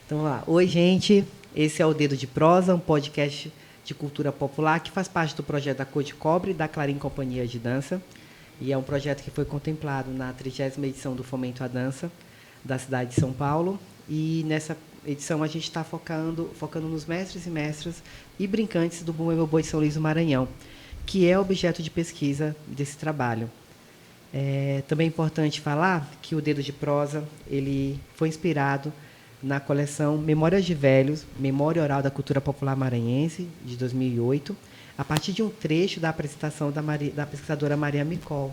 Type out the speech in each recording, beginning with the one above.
Então, lá. Oi, gente. Esse é o Dedo de Prosa, um podcast de cultura popular que faz parte do projeto da Cor de Cobre, da Clarim Companhia de Dança. E é um projeto que foi contemplado na 30ª edição do Fomento à Dança da cidade de São Paulo. E nessa edição a gente está focando nos mestres e mestras e brincantes do Bumba Meu Boi São Luís do Maranhão, que é objeto de pesquisa desse trabalho. Também é importante falar que o Dedo de Prosa ele foi inspirado na coleção Memórias de Velhos, Memória Oral da Cultura Popular Maranhense, de 2008, a partir de um trecho da apresentação da pesquisadora Maria Micol.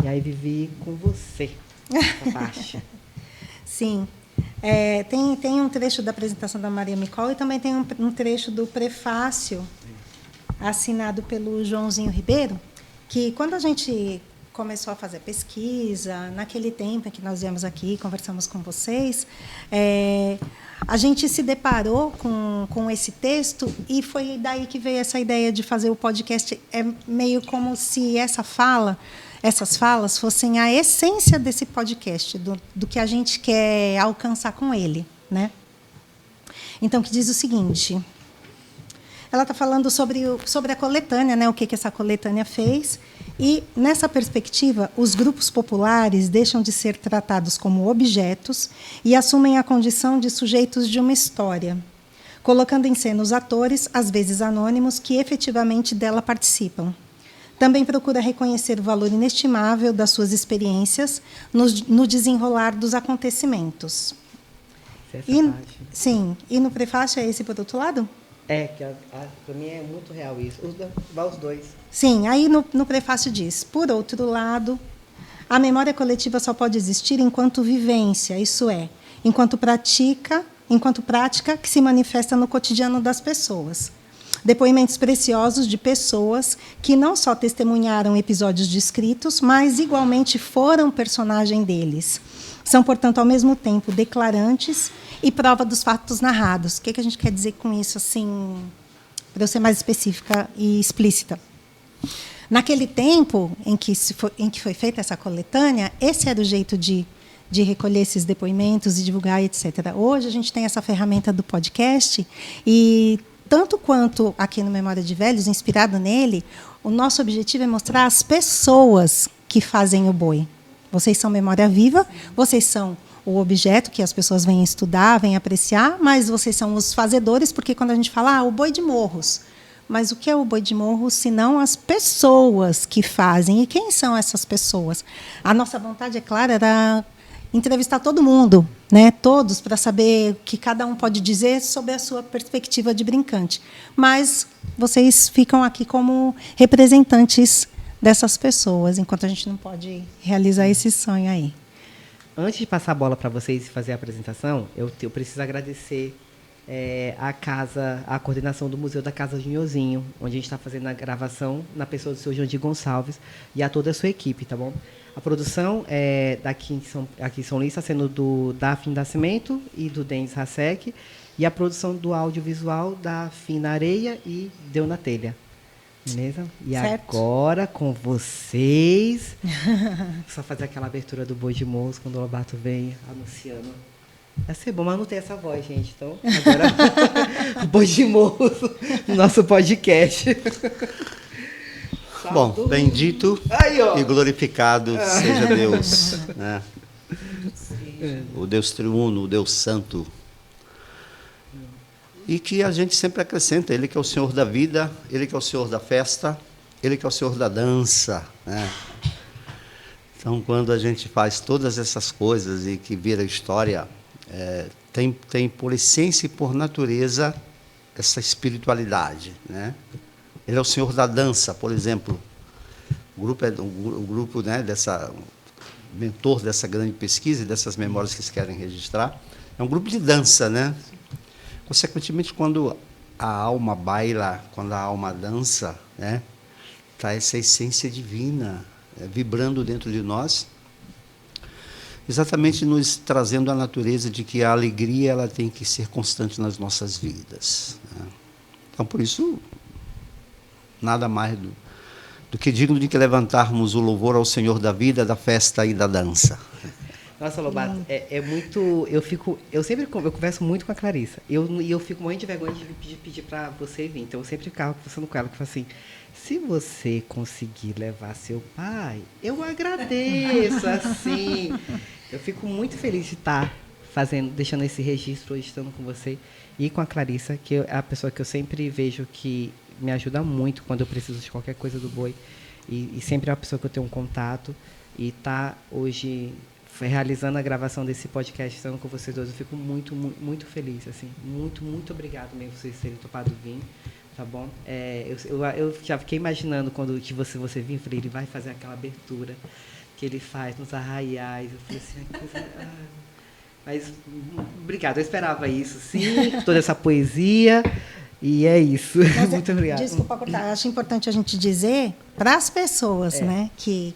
E aí, Vivi, com você, essa parte. Sim. Tem um trecho da apresentação da Maria Micol e também tem um trecho do prefácio assinado pelo Joãozinho Ribeiro, que quando a gente começou a fazer pesquisa, naquele tempo em que nós viemos aqui, conversamos com vocês, a gente se deparou com esse texto e foi daí que veio essa ideia de fazer o podcast. É meio como se essas falas fossem a essência desse podcast, do que a gente quer alcançar com ele, né? Então, que diz o seguinte: ela está falando sobre a coletânea, né, o que essa coletânea fez, e, nessa perspectiva, os grupos populares deixam de ser tratados como objetos e assumem a condição de sujeitos de uma história, colocando em cena os atores, às vezes anônimos, que efetivamente dela participam. Também procura reconhecer o valor inestimável das suas experiências no desenrolar dos acontecimentos. Sim, e no prefácio é esse por outro lado? Para mim é muito real isso. Vai os dois. Sim, aí no prefácio diz: por outro lado, a memória coletiva só pode existir enquanto vivência, isso é, enquanto prática que se manifesta no cotidiano das pessoas. Depoimentos preciosos de pessoas que não só testemunharam episódios descritos, mas igualmente foram personagem deles. São, portanto, ao mesmo tempo declarantes e prova dos fatos narrados. O que a gente quer dizer com isso, assim, para eu ser mais específica e explícita? Naquele tempo em que foi feita essa coletânea, esse era o jeito de recolher esses depoimentos e divulgar, etc. Hoje a gente tem essa ferramenta do podcast e, tanto quanto aqui no Memória de Velhos, inspirado nele, o nosso objetivo é mostrar as pessoas que fazem o boi. Vocês são memória viva, vocês são o objeto que as pessoas vêm estudar, vêm apreciar, mas vocês são os fazedores, porque quando a gente fala o boi de morros, mas o que é o boi de morros, senão as pessoas que fazem? E quem são essas pessoas? A nossa vontade, é claro, era entrevistar todo mundo, né? Todos, para saber o que cada um pode dizer sobre a sua perspectiva de brincante. Mas vocês ficam aqui como representantes dessas pessoas, enquanto a gente não pode realizar esse sonho aí. Antes de passar a bola para vocês e fazer a apresentação, eu preciso agradecer a coordenação do Museu da Casa Junhozinho, onde a gente está fazendo a gravação na pessoa do seu Jandir Gonçalves e a toda a sua equipe, tá bom? A produção aqui em São Luís está sendo do Daphne Nascimento e do Denis Hasek, e a produção do audiovisual da Fina Areia e Deu na Telha. Beleza? E certo. Agora, com vocês, só fazer aquela abertura do Boi de Morros quando o Lobato vem anunciando. Vai ser bom, mas não tem essa voz, gente. Então, agora, Boi de Morros no nosso podcast. Bom, bendito e glorificado seja Deus, né? O Deus triuno, o Deus santo. E que a gente sempre acrescenta, Ele que é o Senhor da vida, Ele que é o Senhor da festa, Ele que é o Senhor da dança, né? Então, quando a gente faz todas essas coisas e que vira história, tem por essência e por natureza essa espiritualidade, né? Ele é o Senhor da dança, por exemplo. O grupo, né, mentor dessa grande pesquisa e dessas memórias que eles querem registrar, é um grupo de dança, né? Consequentemente, quando a alma baila, quando a alma dança, né, está essa essência divina vibrando dentro de nós, exatamente nos trazendo a natureza de que a alegria ela tem que ser constante nas nossas vidas, né? Então, por isso, nada mais do que digno de que levantarmos o louvor ao Senhor da vida, da festa e da dança. Nossa, Lobato, é muito. Eu converso muito com a Clarissa. Eu fico morrendo de vergonha de pedir para você vir. Então eu sempre ficava conversando com ela, que fala assim: se você conseguir levar seu pai, eu agradeço, assim. Eu fico muito feliz de estar deixando esse registro hoje, estando com você e com a Clarissa, que é a pessoa que eu sempre vejo que me ajuda muito quando eu preciso de qualquer coisa do boi. E sempre é uma pessoa que eu tenho um contato. E está hoje realizando a gravação desse podcast, estando com vocês dois. Eu fico muito, muito, muito feliz. Assim. Muito, muito obrigado mesmo por vocês terem topado vir. Tá bom? Eu já fiquei imaginando quando que você vir, eu falei, ele vai fazer aquela abertura que ele faz nos arraiais. Eu falei assim, coisa... Mas, obrigado, eu esperava isso, sim, toda essa poesia, e é isso. Muito obrigada. Desculpa cortar, acho importante a gente dizer para as pessoas, né, que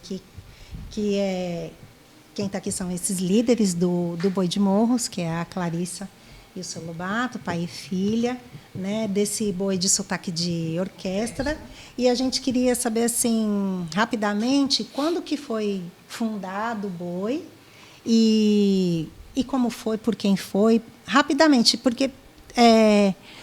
quem está aqui são esses líderes do Boi de Morros, que é a Clarissa e o seu Lobato, pai e filha, né, desse boi de sotaque de orquestra. E a gente queria saber, assim, rapidamente, quando que foi fundado o boi e como foi, por quem foi, rapidamente, porque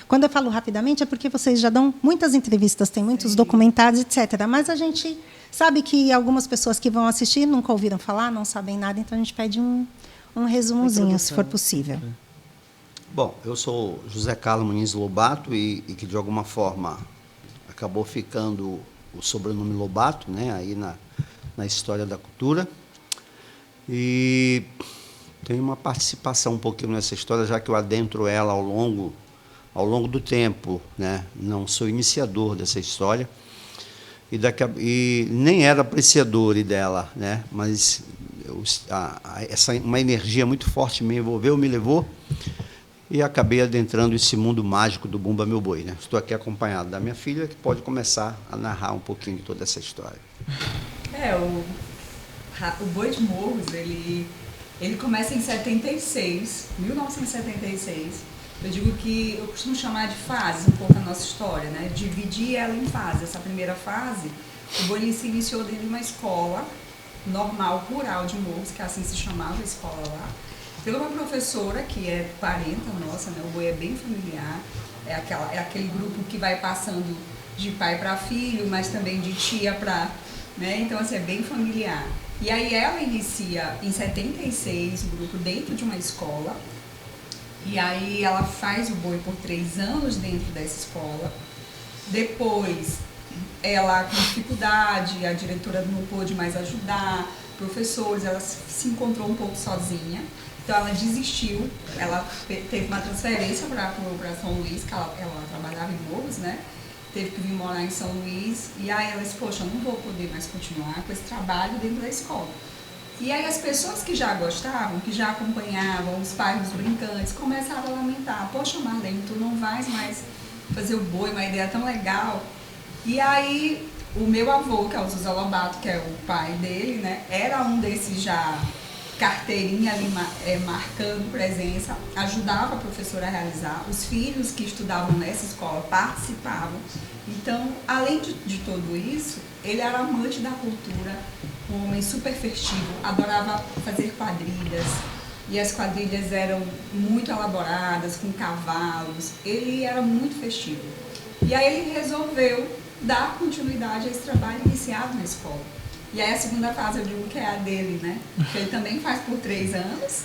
quando eu falo rapidamente é porque vocês já dão muitas entrevistas, tem muitos documentários, etc. Mas a gente sabe que algumas pessoas que vão assistir nunca ouviram falar, não sabem nada, então a gente pede um resumozinho, se for possível. Bom, eu sou José Carlos Muniz Lobato e que, de alguma forma, acabou ficando o sobrenome Lobato, né, aí na história da cultura. E tenho uma participação um pouquinho nessa história, já que eu adentro ela ao longo do tempo, né? Não sou iniciador dessa história e nem era apreciador dela, né? Mas uma energia muito forte me envolveu, me levou e acabei adentrando esse mundo mágico do Bumba Meu Boi, né? Estou aqui acompanhado da minha filha, que pode começar a narrar um pouquinho de toda essa história. O Boi de Morros, ele começa em 1976. Eu digo que eu costumo chamar de fase um pouco a nossa história, né? Dividir ela em fases. Essa primeira fase, o boi se iniciou dentro de uma escola normal, rural de Morros, que assim se chamava a escola lá, pela uma professora que é parenta nossa, né? O boi é bem familiar, é aquele grupo que vai passando de pai para filho, mas também de tia para... Né? Então, assim, é bem familiar. E aí ela inicia em 76 o grupo dentro de uma escola. E aí ela faz o boi por 3 anos dentro dessa escola. Depois, ela com dificuldade, a diretora não pôde mais ajudar, professores, ela se encontrou um pouco sozinha. Então ela desistiu, ela teve uma transferência para São Luís, que ela trabalhava em Morros, né? Teve que vir morar em São Luís, e aí ela disse, poxa, eu não vou poder mais continuar com esse trabalho dentro da escola. E aí as pessoas que já gostavam, que já acompanhavam, os pais dos brincantes, começaram a lamentar, poxa, Marlene, tu não vais mais fazer o boi, uma ideia tão legal. E aí o meu avô, que é o José Lobato, que é o pai dele, né, era um desses já carteirinha ali marcando presença, ajudava a professora a realizar, os filhos que estudavam nessa escola participavam. Então, além de tudo isso, ele era amante da cultura, um homem super festivo, adorava fazer quadrilhas, e as quadrilhas eram muito elaboradas, com cavalos, ele era muito festivo. E aí ele resolveu dar continuidade a esse trabalho iniciado na escola. E aí a segunda fase eu digo que é a dele, né? Que ele também faz por 3 anos.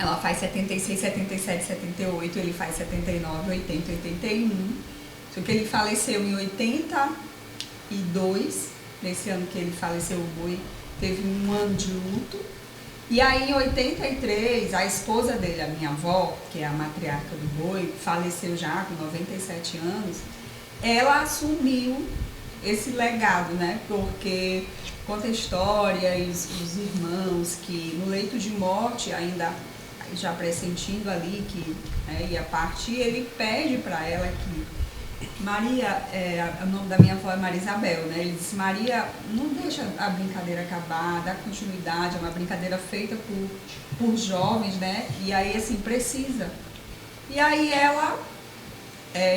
Ela faz 76, 77, 78, ele faz 79, 80, 81. Só que ele faleceu em 82, nesse ano que ele faleceu o boi, teve 1 ano de luto. E aí em 83, a esposa dele, a minha avó, que é a matriarca do boi, faleceu já com 97 anos, ela assumiu esse legado, né? Porque conta a história e os irmãos que no leito de morte, ainda já pressentindo ali que ia partir, ele pede para ela que Maria, o nome da minha avó é Maria Isabel, né? Ele disse, Maria, não deixa a brincadeira acabar, dá continuidade, é uma brincadeira feita por jovens, né? E aí, assim, precisa. E aí ela,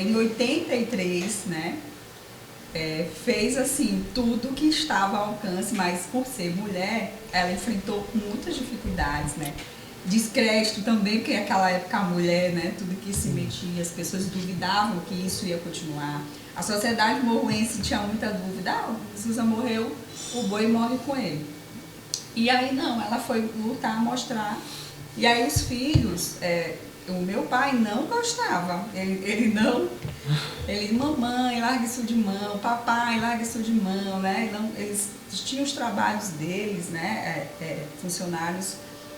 em 83, né? fez assim tudo que estava ao alcance, mas por ser mulher, ela enfrentou muitas dificuldades, né? Descrédito também, porque naquela época a mulher, né, tudo que se metia, as pessoas duvidavam que isso ia continuar. A sociedade morroense tinha muita dúvida, Zusa morreu, o boi morre com ele. E aí não, ela foi lutar, mostrar. E aí os filhos, o meu pai não gostava, ele mamãe, larga isso de mão, papai, larga isso de mão, né? Não, eles tinham os trabalhos deles, né? Funcionários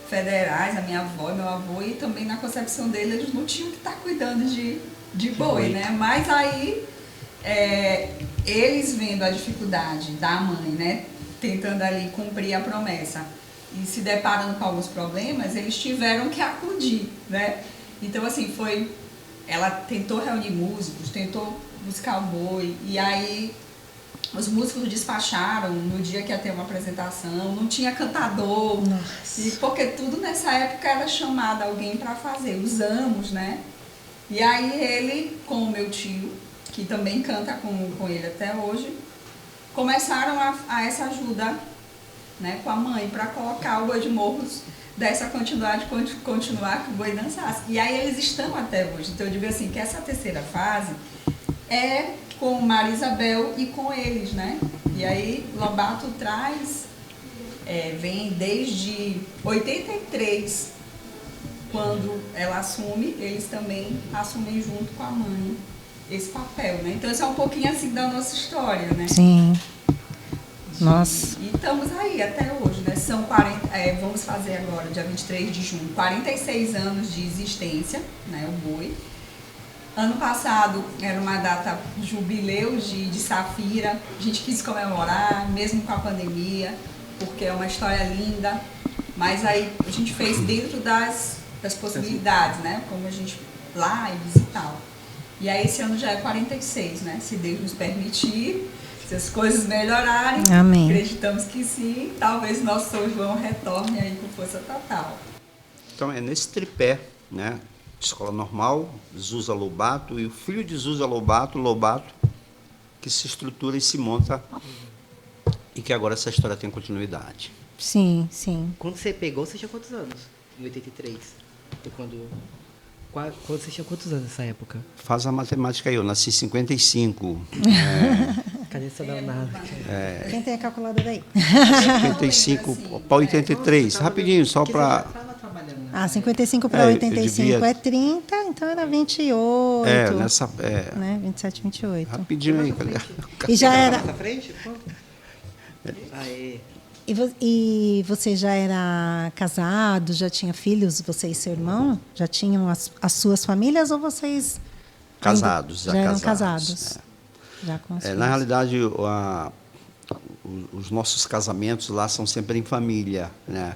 federais, a minha avó e meu avô, e também na concepção deles eles não tinham que estar cuidando de boi, né? Mas aí eles vendo a dificuldade da mãe, né? Tentando ali cumprir a promessa e se deparando com alguns problemas, eles tiveram que acudir, né? Então, assim, ela tentou reunir músicos, tentou buscar o boi, e aí os músicos despacharam no dia que ia ter uma apresentação, não tinha cantador, porque tudo nessa época era chamado alguém para fazer, os amos, né? E aí ele, com o meu tio, que também canta com ele até hoje, começaram a essa ajuda, né, com a mãe, para colocar o Boi de Morros dessa continuidade, continuar que o boi dançasse. E aí eles estão até hoje. Então eu digo assim, que essa terceira fase é com Maria Isabel e com eles, né? E aí Lobato traz, vem desde 83, quando ela assume, eles também assumem junto com a mãe esse papel, né? Então isso é um pouquinho assim da nossa história, né? Sim. Nossa. E estamos aí até hoje, né? São 40, vamos fazer agora, dia 23 de junho, 46 anos de existência, né? O boi. Ano passado era uma data jubileu de Safira, a gente quis comemorar, mesmo com a pandemia, porque é uma história linda, mas aí a gente fez dentro das possibilidades, né? Como a gente, lives e tal. E aí esse ano já é 46, né? Se Deus nos permitir, se as coisas melhorarem, amém. Acreditamos que sim, talvez nosso São João retorne aí com força total. Então é nesse tripé, né? Escola Normal, Zusa Lobato e o filho de Zusa Lobato, que se estrutura e se monta e que agora essa história tem continuidade. Sim, sim. Quando você pegou, você tinha quantos anos? Em 83? Foi quando você tinha quantos anos nessa época? Faz a matemática aí, eu nasci em 55. Cadê essa danada? Quem tem a calculadora aí? 55 para 83. Rapidinho, só para... 55 para 85 é 30, então era 28. Nessa... Né? 27, 28. Rapidinho aí, galera. E já era... Na frente? Aê. E você já era casado, já tinha filhos, você e seu irmão? Já tinham as suas famílias ou vocês... Casados, já eram casados? Já com na realidade, os nossos casamentos lá são sempre em família, né?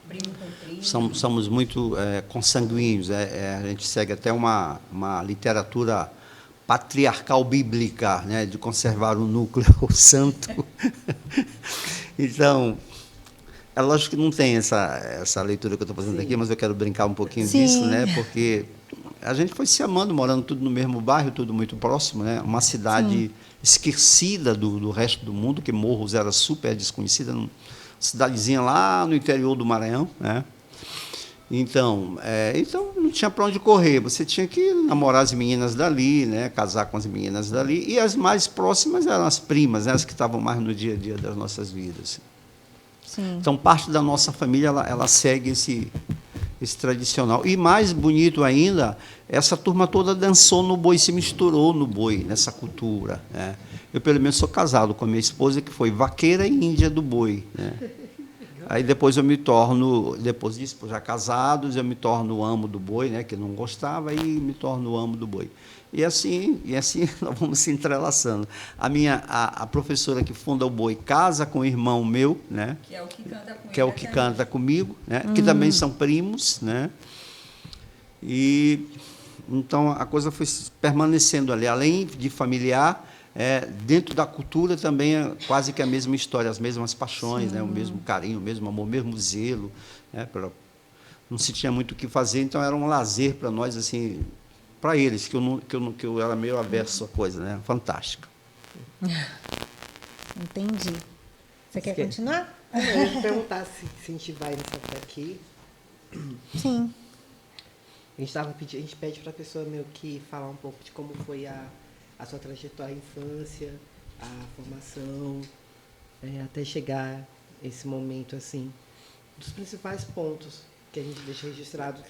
Primo com primo. Somos muito consanguíneos, a gente segue até uma literatura patriarcal bíblica, né, de conservar o núcleo santo. Então, é lógico que não tem essa leitura que eu estou fazendo aqui, mas eu quero brincar um pouquinho disso, né, porque a gente foi se amando, morando tudo no mesmo bairro, tudo muito próximo, né, uma cidade esquecida do resto do mundo, que Morros era super desconhecida, cidadezinha lá no interior do Maranhão, né? Então não tinha para onde correr, você tinha que namorar as meninas dali, né? Casar com as meninas dali, e as mais próximas eram as primas, né? As que estavam mais no dia a dia das nossas vidas. Sim. Então, parte da nossa família, ela segue esse tradicional. E mais bonito ainda, essa turma toda dançou no boi, se misturou no boi, nessa cultura, né? Eu, pelo menos, sou casado com a minha esposa, que foi vaqueira e índia do boi, né? Aí depois depois disso, já casados, eu me torno amo do boi, né? Que não gostava, e me torno amo do boi. E assim nós vamos se entrelaçando. A professora que funda o boi casa com o irmão meu, né? Que é o que canta com que é o que canta comigo, né? Que também são primos, né? E então a coisa foi permanecendo ali, além de familiar, dentro da cultura também é quase que a mesma história, as mesmas paixões, né? O mesmo carinho, o mesmo amor, o mesmo zelo, né? Não se tinha muito o que fazer, então era um lazer para nós, assim, para eles, que eu era meio averso à coisa, né? Fantástica. Entendi. Você quer continuar? Eu ia perguntar se a gente vai nessa daqui. Sim. A gente pede para a pessoa meio que falar um pouco de como foi a sua trajetória, a infância, a formação, até chegar esse momento, assim, dos principais pontos que a gente deixa registrado.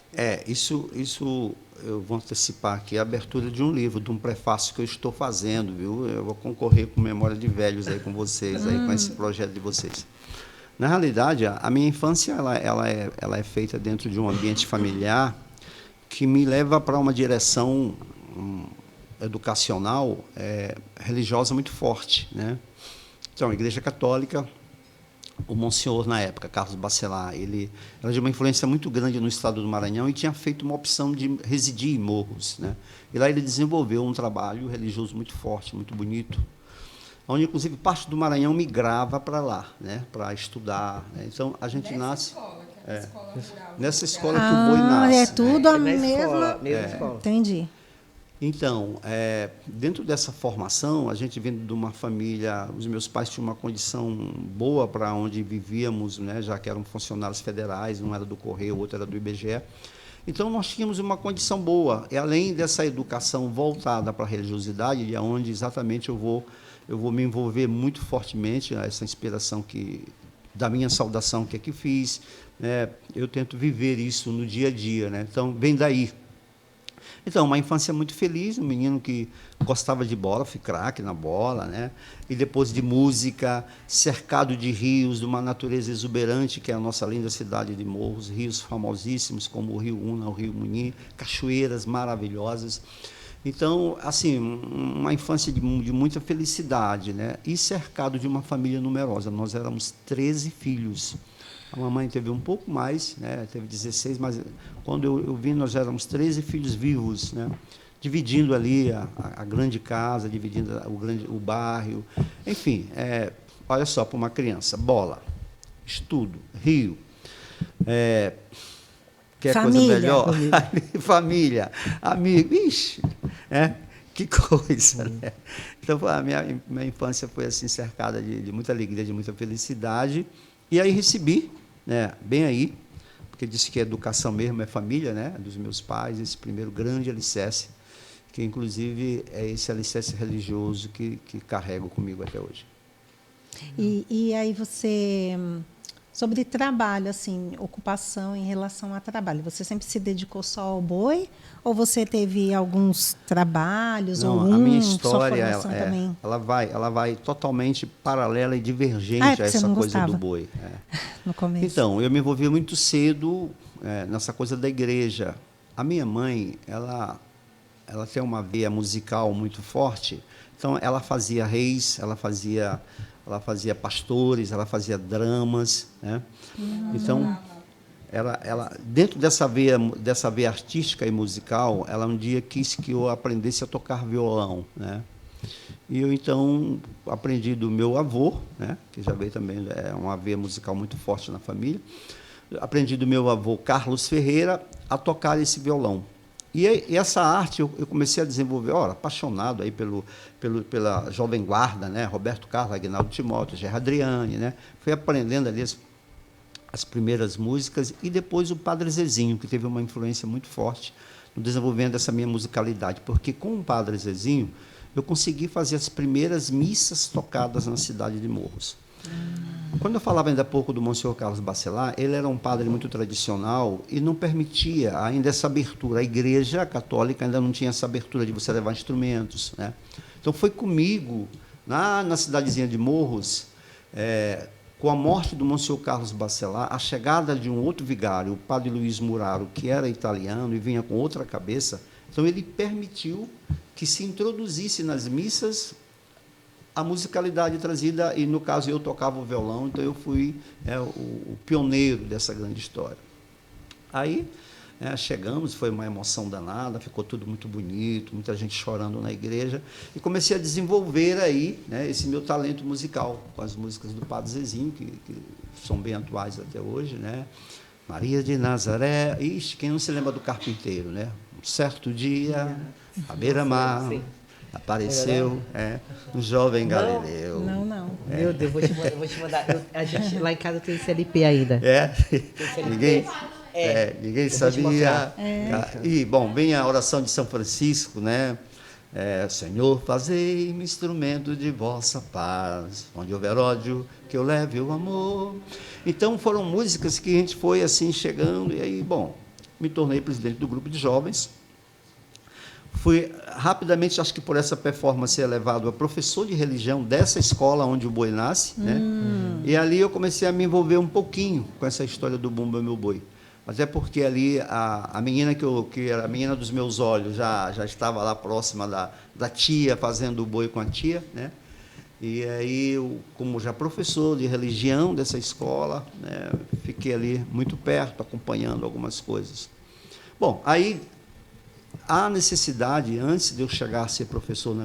Isso eu vou antecipar aqui, a abertura de um livro, de um prefácio que eu estou fazendo, viu? Eu vou concorrer com Memória de Velhos aí com vocês, aí, com esse projeto de vocês. Na realidade, a minha infância ela é feita dentro de um ambiente familiar que me leva para uma direção educacional, religiosa muito forte, né? Então, a Igreja Católica, o Monsenhor, na época, Carlos Bacelar, ele era de uma influência muito grande no estado do Maranhão e tinha feito uma opção de residir em Morros, né? E lá ele desenvolveu um trabalho religioso muito forte, muito bonito, onde, inclusive, parte do Maranhão migrava para lá, né? Para estudar, né? Então, a gente nasce... Nessa escola que o boi nasce. É tudo a mesma escola. Entendi. Então, dentro dessa formação, a gente vindo de uma família, os meus pais tinham uma condição boa para onde vivíamos, né, já que eram funcionários federais, um era do Correio, o outro era do IBGE. Então, nós tínhamos uma condição boa, e além dessa educação voltada para a religiosidade, e onde exatamente eu vou me envolver muito fortemente, essa inspiração da minha saudação que fiz, né, eu tento viver isso no dia a dia, né, então, vem daí. Então, uma infância muito feliz, um menino que gostava de bola, fui craque na bola, né? E depois de música, cercado de rios, de uma natureza exuberante, que é a nossa linda cidade de Morros, rios famosíssimos como o Rio Una, o Rio Muni, cachoeiras maravilhosas. Então, assim, uma infância de muita felicidade, né? E cercado de uma família numerosa. Nós éramos 13 filhos. A mamãe teve um pouco mais, né? Teve 16, mas quando eu vim, nós éramos 13 filhos vivos, né? Dividindo ali a grande casa, dividindo o bairro. Enfim, olha só, para uma criança, bola, estudo, rio, quer coisa melhor? Família, amigo, ixi, que coisa, né? Então, a minha infância foi assim, cercada de muita alegria, de muita felicidade. E aí recebi, né, bem aí, porque disse que a educação mesmo é família, né, dos meus pais, esse primeiro grande alicerce, que inclusive é esse alicerce religioso que carrego comigo até hoje. E aí você, sobre trabalho, assim, ocupação em relação a trabalho, você sempre se dedicou só ao boi ou você teve alguns trabalhos? Não, ou a minha história também? Ela vai totalmente paralela e divergente a essa coisa do boi. No começo. Então, eu me envolvi muito cedo nessa coisa da igreja. A minha mãe, ela tem uma veia musical muito forte, então ela fazia reis, ela fazia pastores, ela fazia dramas, né? Então, ela dentro dessa veia artística e musical, ela um dia quis que eu aprendesse a tocar violão, né? E eu então aprendi do meu avô, né, que já veio também, uma veia musical muito forte na família. Aprendi do meu avô Carlos Ferreira a tocar esse violão. E essa arte eu comecei a desenvolver, apaixonado aí pela Jovem Guarda, né? Roberto Carlos, Aguinaldo Timóteo, Gerry Adriane, né? Fui aprendendo ali as primeiras músicas e depois o Padre Zezinho, que teve uma influência muito forte no desenvolvimento dessa minha musicalidade, porque com o Padre Zezinho eu consegui fazer as primeiras missas tocadas na cidade de Morros. Quando eu falava ainda há pouco do Monsenhor Carlos Bacelar, ele era um padre muito tradicional e não permitia ainda essa abertura. A Igreja Católica ainda não tinha essa abertura de você levar instrumentos, né? Então foi comigo, na cidadezinha de Morros, com a morte do Monsenhor Carlos Bacelar, a chegada de um outro vigário, o padre Luiz Muraro, que era italiano e vinha com outra cabeça, então ele permitiu que se introduzisse nas missas a musicalidade trazida, e no caso eu tocava o violão, então eu fui o pioneiro dessa grande história. Aí chegamos, foi uma emoção danada, ficou tudo muito bonito, muita gente chorando na igreja, e comecei a desenvolver aí, né, esse meu talento musical, com as músicas do Padre Zezinho, que são bem atuais até hoje, né? Maria de Nazaré, quem não se lembra do Carpinteiro, né? Um certo dia, à beira-mar, Apareceu, um jovem Galileu. Não. Meu Deus, vou te mandar. A gente, lá em casa tem esse LP ainda. Ninguém sabia. E, bom, vem a oração de São Francisco, né? Senhor, fazei-me instrumento de vossa paz, onde houver ódio, que eu leve o amor. Então, foram músicas que a gente foi assim chegando, e aí, bom, me tornei presidente do grupo de jovens. Fui rapidamente, acho que por essa performance, elevado a professor de religião dessa escola onde o boi nasce, né? E ali eu comecei a me envolver um pouquinho com essa história do Bumba Meu Boi. Até porque ali a menina que era a menina dos meus olhos já estava lá próxima da tia, fazendo o boi com a tia, né? E aí, eu, como já professor de religião dessa escola, né, fiquei ali muito perto, acompanhando algumas coisas. Bom, aí há necessidade, antes de eu chegar a ser professor na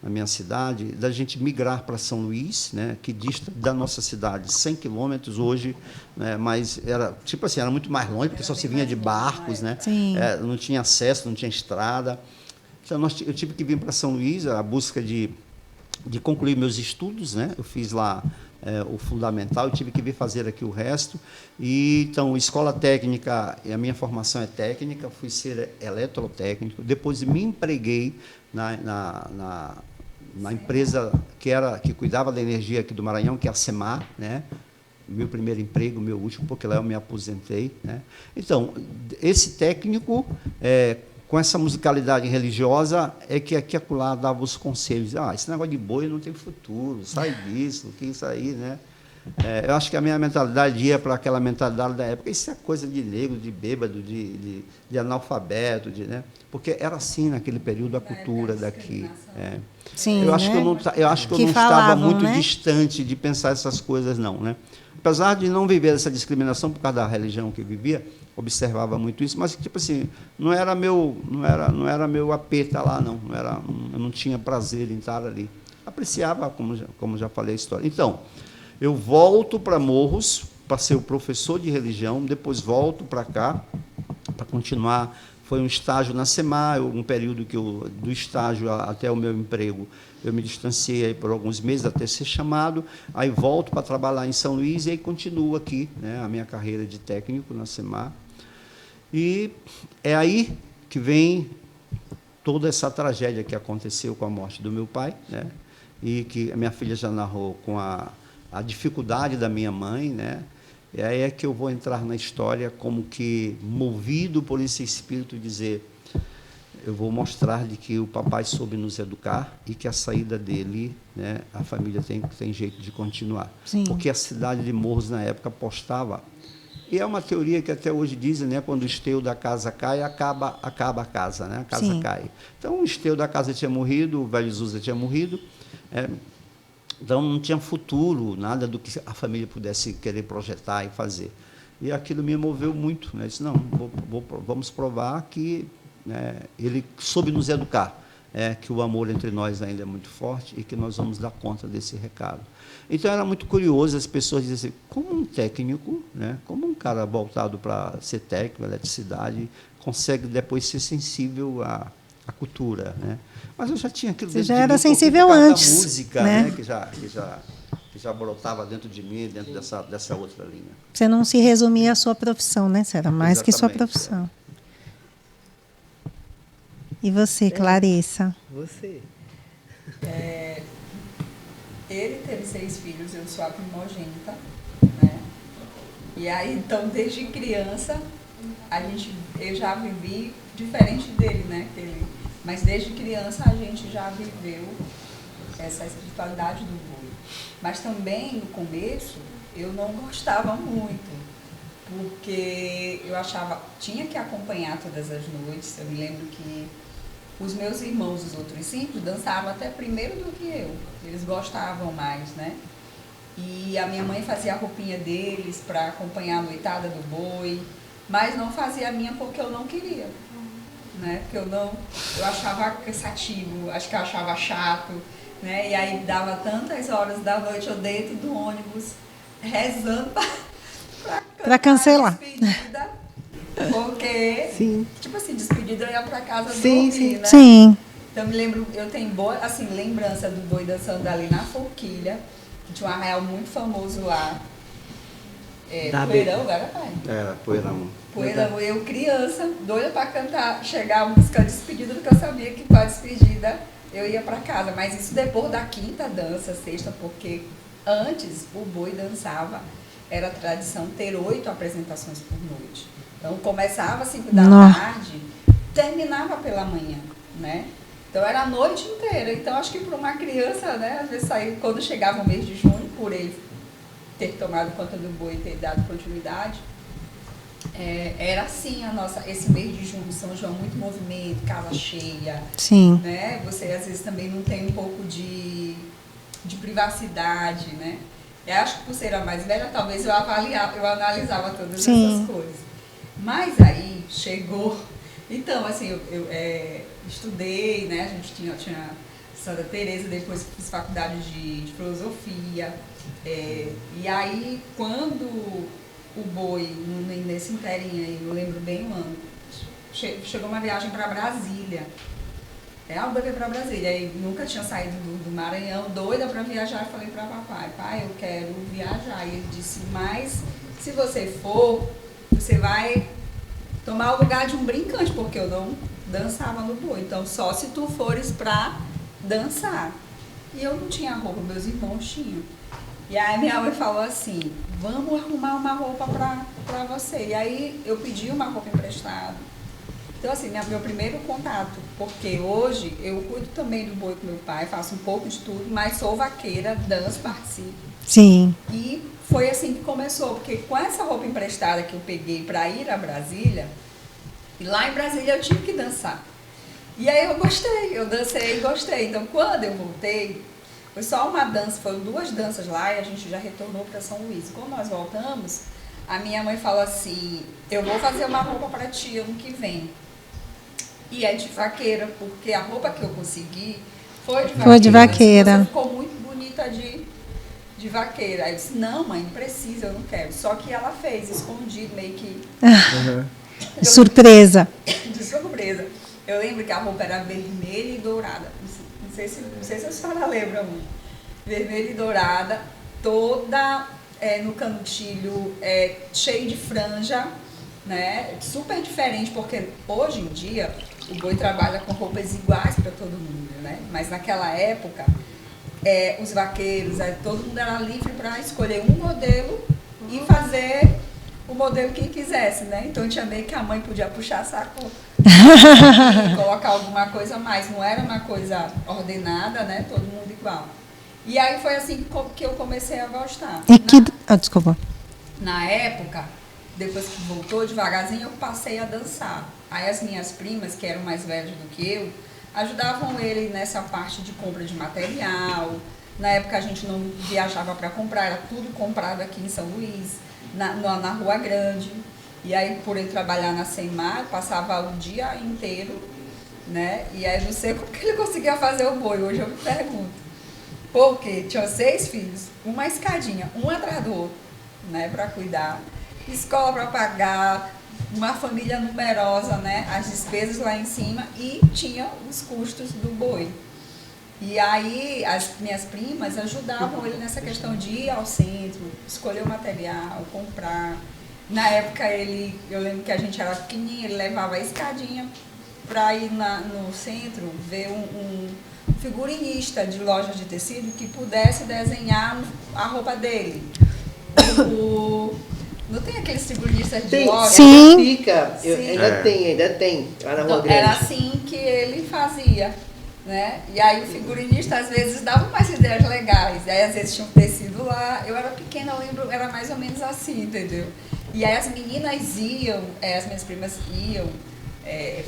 minha cidade, da gente migrar para São Luís, né, que dista da nossa cidade 100 quilômetros hoje, né, mas era tipo assim, era muito mais longe, porque só se vinha de barcos, né? Não tinha acesso, não tinha estrada. Então eu tive que vir para São Luís à busca de concluir meus estudos, né? Eu fiz lá o fundamental, eu tive que vir fazer aqui o resto. E então, escola técnica, a minha formação é técnica, fui ser eletrotécnico, depois me empreguei na empresa que cuidava da energia aqui do Maranhão, que é a SEMAR, né? Meu primeiro emprego, meu último, porque lá eu me aposentei, né? Então, esse técnico, com essa musicalidade religiosa, é que aqui e acolá dava os conselhos. Esse negócio de boi não tem futuro, sai disso, que isso aí, né? Eu acho que a minha mentalidade ia para aquela mentalidade da época. Isso é coisa de negro, de bêbado, de analfabeto, né? Porque era assim naquele período a cultura daqui. Sim, eu acho né? que eu não estava muito distante de pensar essas coisas, não, né? Apesar de não viver essa discriminação por causa da religião que eu vivia, observava muito isso, mas tipo assim, não era meu apê estar lá, não. Eu não tinha prazer em estar ali. Apreciava, como já falei a história. Então, eu volto para Morros para ser o professor de religião, depois volto para cá para continuar. Foi um estágio na SEMAR, um período que do estágio até o meu emprego, eu me distanciei por alguns meses até ser chamado, aí volto para trabalhar em São Luís e aí continuo aqui, né, a minha carreira de técnico na SEMAR. E é aí que vem toda essa tragédia que aconteceu com a morte do meu pai, né, e que a minha filha já narrou com a dificuldade da minha mãe, né. E aí é que eu vou entrar na história como que, movido por esse espírito, dizer, eu vou mostrar de que o papai soube nos educar e que a saída dele, né, a família tem jeito de continuar. Sim. Porque a cidade de Morros, na época, apostava. E é uma teoria que até hoje dizem, né, quando o esteio da casa cai, acaba a casa, né? A casa Sim. cai. Então, o esteio da casa tinha morrido, o velho Zusa tinha morrido, então, não tinha futuro, nada do que a família pudesse querer projetar e fazer. E aquilo me moveu muito, né? Eu disse, não, vamos provar que, né, ele soube nos educar, que o amor entre nós ainda é muito forte e que nós vamos dar conta desse recado. Então, era muito curioso as pessoas dizerem assim, como um técnico, né, como um cara voltado para ser técnico, eletricidade, consegue depois ser sensível à cultura, né? Mas eu já tinha aquilo Você dentro já de era mim, sensível por causa antes, da música, né? né? Que já brotava dentro de mim, dentro dessa outra linha. Você não se resumia à sua profissão, né? Você era mais que sua Exatamente, profissão. E você, Clarissa? Você. Ele teve 6 filhos, eu sou a primogênita, né? E aí, então, desde criança, eu já vivi diferente dele, né? Mas desde criança a gente já viveu essa espiritualidade do boi. Mas também, no começo, eu não gostava muito, porque eu achava, tinha que acompanhar todas as noites. Eu me lembro que os meus irmãos, os outros 5, dançavam até primeiro do que eu. Eles gostavam mais, né? E a minha mãe fazia a roupinha deles para acompanhar a noitada do boi, mas não fazia a minha porque eu não queria, né? Porque eu achava cansativo, acho que eu achava chato, né? E aí dava tantas horas da noite eu dentro do ônibus rezando para cancelar. Despedida, porque, Sim. tipo assim, despedida eu ia para casa Sim, dormir, sim. né? Sim. Então eu me lembro, eu tenho boa assim, lembrança do boi dançando ali na Forquilha, que tinha um arraial muito famoso lá. Poeirão, agora pai. Era Poeirão. Poeirão, eu criança, doida pra cantar, chegar a música de despedida, porque eu sabia que com a despedida eu ia pra casa. Mas isso depois da quinta dança, sexta, porque antes o boi dançava, era tradição ter 8 apresentações por noite. Então começava às 5 da tarde, terminava pela manhã, né? Então era a noite inteira. Então acho que para uma criança, né, às vezes sair, quando chegava o mês de junho, por ele ter tomado conta do boi e ter dado continuidade, era assim esse mês de junho, São João, muito movimento, casa cheia. Sim. Né? Você às vezes também não tem um pouco de privacidade, né? Eu acho que por ser a mais velha, talvez eu analisava todas essas coisas. Mas aí chegou. Então, assim, eu estudei, né? A gente tinha Santa Teresa, depois fiz faculdade de filosofia. E aí, quando o boi, nesse inteirinho aí, eu lembro bem o ano, chegou uma viagem para Brasília. O boi veio para Brasília, aí nunca tinha saído do Maranhão, doida para viajar, e falei para papai, pai, eu quero viajar. E ele disse, mas se você for, você vai tomar o lugar de um brincante, porque eu não dançava no boi, então só se tu fores para dançar. E eu não tinha roupa, meus irmãos tinham. E aí minha mãe falou assim, vamos arrumar uma roupa pra você. E aí eu pedi uma roupa emprestada. Então assim, meu primeiro contato, porque hoje eu cuido também do boi com meu pai, faço um pouco de tudo, mas sou vaqueira, danço, participo. Sim. E foi assim que começou, porque com essa roupa emprestada que eu peguei para ir a Brasília, e lá em Brasília eu tive que dançar. E aí eu gostei, eu dancei e gostei. Então quando eu voltei, foi só uma dança, foram 2 danças lá e a gente já retornou para São Luís. Quando nós voltamos, a minha mãe falou assim, eu vou fazer uma roupa para ti ano que vem. E é de vaqueira, porque a roupa que eu consegui foi de vaqueira. Foi de vaqueira. Você ficou muito bonita de vaqueira. Aí eu disse, não mãe, não precisa, eu não quero. Só que ela fez, escondido, meio que... Surpresa. De surpresa. Eu lembro que a roupa era vermelha e dourada. Não sei se a senhora lembra muito. Vermelha e dourada, toda no cantilho, cheio de franja, né? Super diferente, porque hoje em dia o boi trabalha com roupas iguais para todo mundo, né? Mas naquela época, os vaqueiros, todo mundo era livre para escolher um modelo e fazer o modelo que quisesse, né? Então tinha meio que a mãe podia puxar saco e colocar alguma coisa a mais. Não era uma coisa ordenada, né? Todo mundo igual. E aí foi assim que eu comecei a gostar. Desculpa. Na época, depois que voltou devagarzinho, eu passei a dançar. Aí as minhas primas, que eram mais velhas do que eu, ajudavam ele nessa parte de compra de material. Na época a gente não viajava para comprar, era tudo comprado aqui em São Luís, na Rua Grande. E aí, por ele trabalhar na Seimar, passava o dia inteiro, né? E aí não sei como que ele conseguia fazer o boi, hoje eu me pergunto. Porque tinha 6 filhos, uma escadinha, um atrás do outro, né, para cuidar. Escola para pagar, uma família numerosa, né, as despesas lá em cima e tinha os custos do boi. E aí as minhas primas ajudavam ele nessa questão de ir ao centro, escolher o material, comprar. Na época eu lembro que a gente era pequenininha, ele levava a escadinha para ir no centro ver um figurinista de loja de tecido que pudesse desenhar a roupa dele. Não tem aqueles figuristas de loja? Sim. Fica. Ainda tem, lá na Rua Então, Grande. era assim que ele fazia, né? E aí o figurinista às vezes dava umas ideias legais, e aí às vezes tinha um tecido lá, eu era pequena, eu lembro, era mais ou menos assim, entendeu? E aí as meninas iam, as minhas primas iam,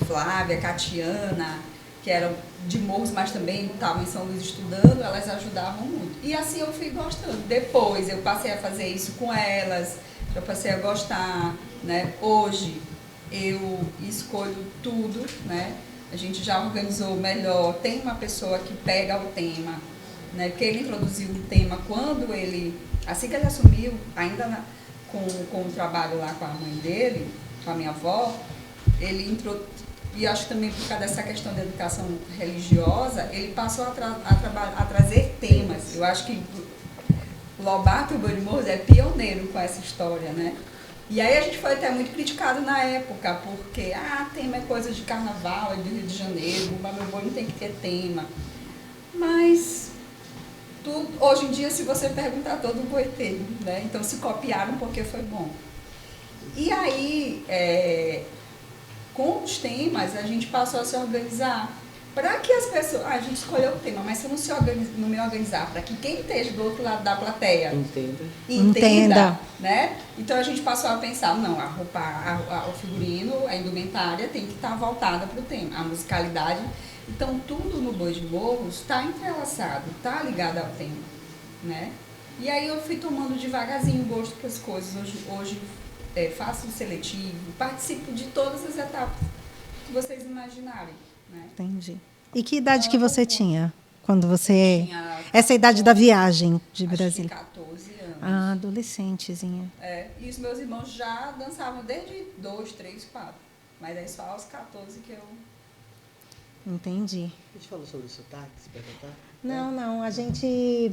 Flávia, Catiana, que eram de Morros, mas também estavam em São Luís estudando, elas ajudavam muito. E assim eu fui gostando. Depois eu passei a fazer isso com elas, eu passei a gostar, né? Hoje eu escolho tudo, né? A gente já organizou melhor, tem uma pessoa que pega o tema, né? Porque ele introduziu o tema quando ele, assim que ele assumiu, ainda com o trabalho lá com a mãe dele, com a minha avó, ele e acho que também por causa dessa questão da educação religiosa, ele passou a trazer temas. Eu acho que Lobato e o Boi de Morros é pioneiro com essa história, né? E aí a gente foi até muito criticado na época, porque tema é coisa de carnaval, é do Rio de Janeiro, mas meu boi não tem que ter tema. Mas hoje em dia, se você perguntar, todo boi tem, né? Então se copiaram porque foi bom. E aí, com os temas, a gente passou a se organizar para que as pessoas... a gente escolheu o tema, mas se eu não me organizar para que quem esteja do outro lado da plateia entenda, né? Então a gente passou a pensar, não, a roupa, o figurino, a indumentária tem que estar voltada para o tema, a musicalidade. Então tudo no Boi de Morros está entrelaçado, está ligado ao tema, né? E aí eu fui tomando devagarzinho gosto para as coisas. Hoje faço o seletivo, participo de todas as etapas que vocês imaginarem. Né? Entendi. E que idade que você tinha quando você... Tinha essa idade da viagem de Brasília? 14 anos. Adolescentezinha. E os meus irmãos já dançavam desde 2, 3, 4. Mas aí só aos 14 que eu... Entendi. A gente falou sobre o sotaque, se perguntar? Não. A gente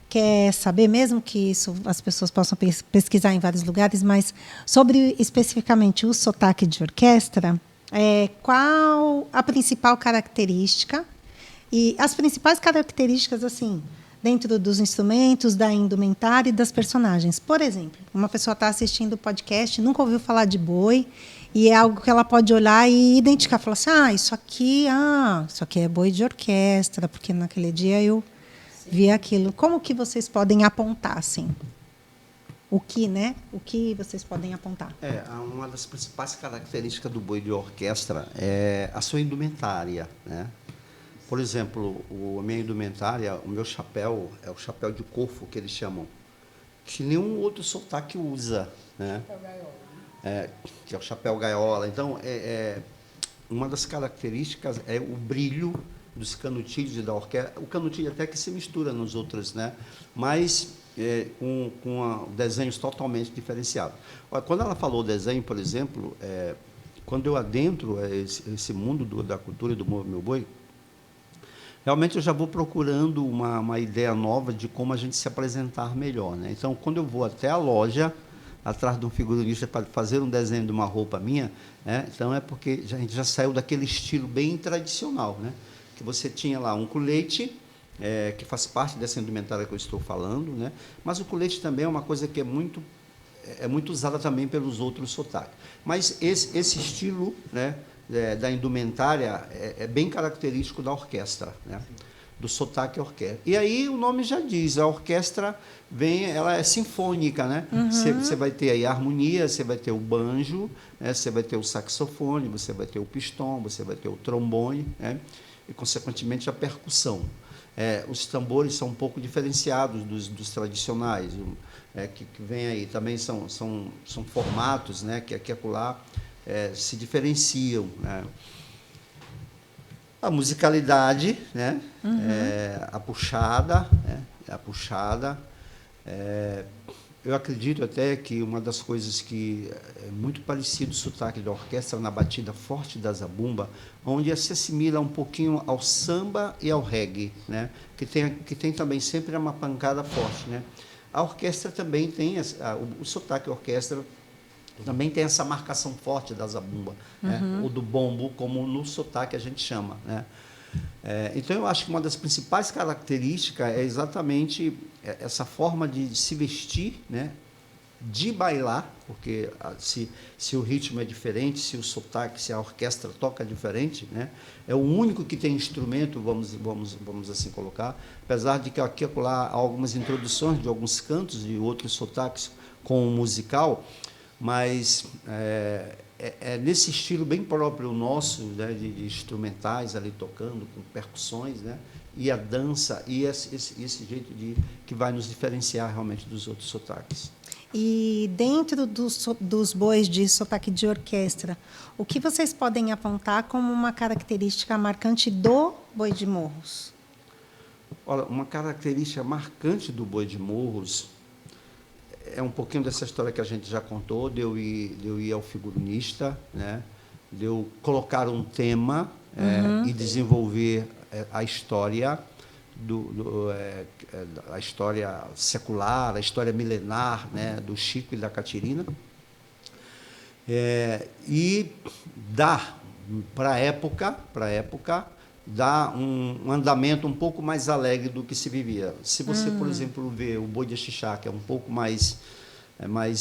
quer saber, mesmo que isso as pessoas possam pesquisar em vários lugares, mas sobre especificamente o sotaque de orquestra... qual a principal característica e as principais características assim dentro dos instrumentos, da indumentária e das personagens. Por exemplo, uma pessoa está assistindo o podcast, nunca ouviu falar de boi e é algo que ela pode olhar e identificar, falar assim, isso aqui é boi de orquestra, porque naquele dia eu vi aquilo. Como que vocês podem apontar assim? O que vocês podem apontar? Uma das principais características do boi de orquestra é a sua indumentária, né? Por exemplo, a minha indumentária, o meu chapéu é o chapéu de corfo, que eles chamam, que nenhum outro sotaque usa, né? Que é o chapéu gaiola. Então, uma das características é o brilho dos canutilhos e da orquestra. O canutilho até que se mistura nos outros, né? Mas... com desenhos totalmente diferenciados. Olha, quando ela falou desenho, por exemplo, quando eu adentro esse mundo da cultura e do meu boi, realmente eu já vou procurando uma ideia nova de como a gente se apresentar melhor, né? Então, quando eu vou até a loja, atrás de um figurinista para fazer um desenho de uma roupa minha, né? Então é porque a gente já saiu daquele estilo bem tradicional, né? Que você tinha lá um colete, que faz parte dessa indumentária que eu estou falando, né? Mas o colete também é uma coisa que é muito usada também pelos outros sotaques. Mas esse estilo, né, da indumentária é bem característico da orquestra, né? Do sotaque orquestra. E aí o nome já diz, a orquestra ela é sinfônica, né? Você vai ter aí a harmonia, você vai ter o banjo, né? Você vai ter o saxofone, você vai ter o pistão, você vai ter o trombone, né? E, consequentemente, a percussão. Os tambores são um pouco diferenciados dos tradicionais, que vem aí. Também são formatos, né, que aqui e acolá se diferenciam, né? A musicalidade, né? A puxada, né? Eu acredito até que uma das coisas que é muito parecido o sotaque da orquestra na batida forte da zabumba, onde se assimila um pouquinho ao samba e ao reggae, né? Que tem também sempre uma pancada forte, né? A orquestra também tem, o sotaque orquestra também tem essa marcação forte da zabumba, né? Ou do bombo, como no sotaque a gente chama, né? Então, eu acho que uma das principais características é exatamente essa forma de se vestir, né? De bailar, porque se o ritmo é diferente, se o sotaque, se a orquestra toca diferente, né? É o único que tem instrumento, vamos assim colocar, apesar de que aqui e lá há algumas introduções de alguns cantos de outros sotaques com o musical, mas nesse estilo bem próprio nosso, né, de instrumentais ali tocando, com percussões, né, e a dança, e esse jeito que vai nos diferenciar realmente dos outros sotaques. E dentro dos bois de sotaque de orquestra, o que vocês podem apontar como uma característica marcante do Boi de Morros? Olha, uma característica marcante do Boi de Morros é um pouquinho dessa história que a gente já contou, de eu ir ao figurinista, né? de eu colocar um tema e desenvolver a história a história secular, a história milenar, né, do Chico e da Catirina, e dar para a época dar um andamento um pouco mais alegre do que se vivia. Se você, por exemplo, vê o Boi de Axixá, que é um pouco mais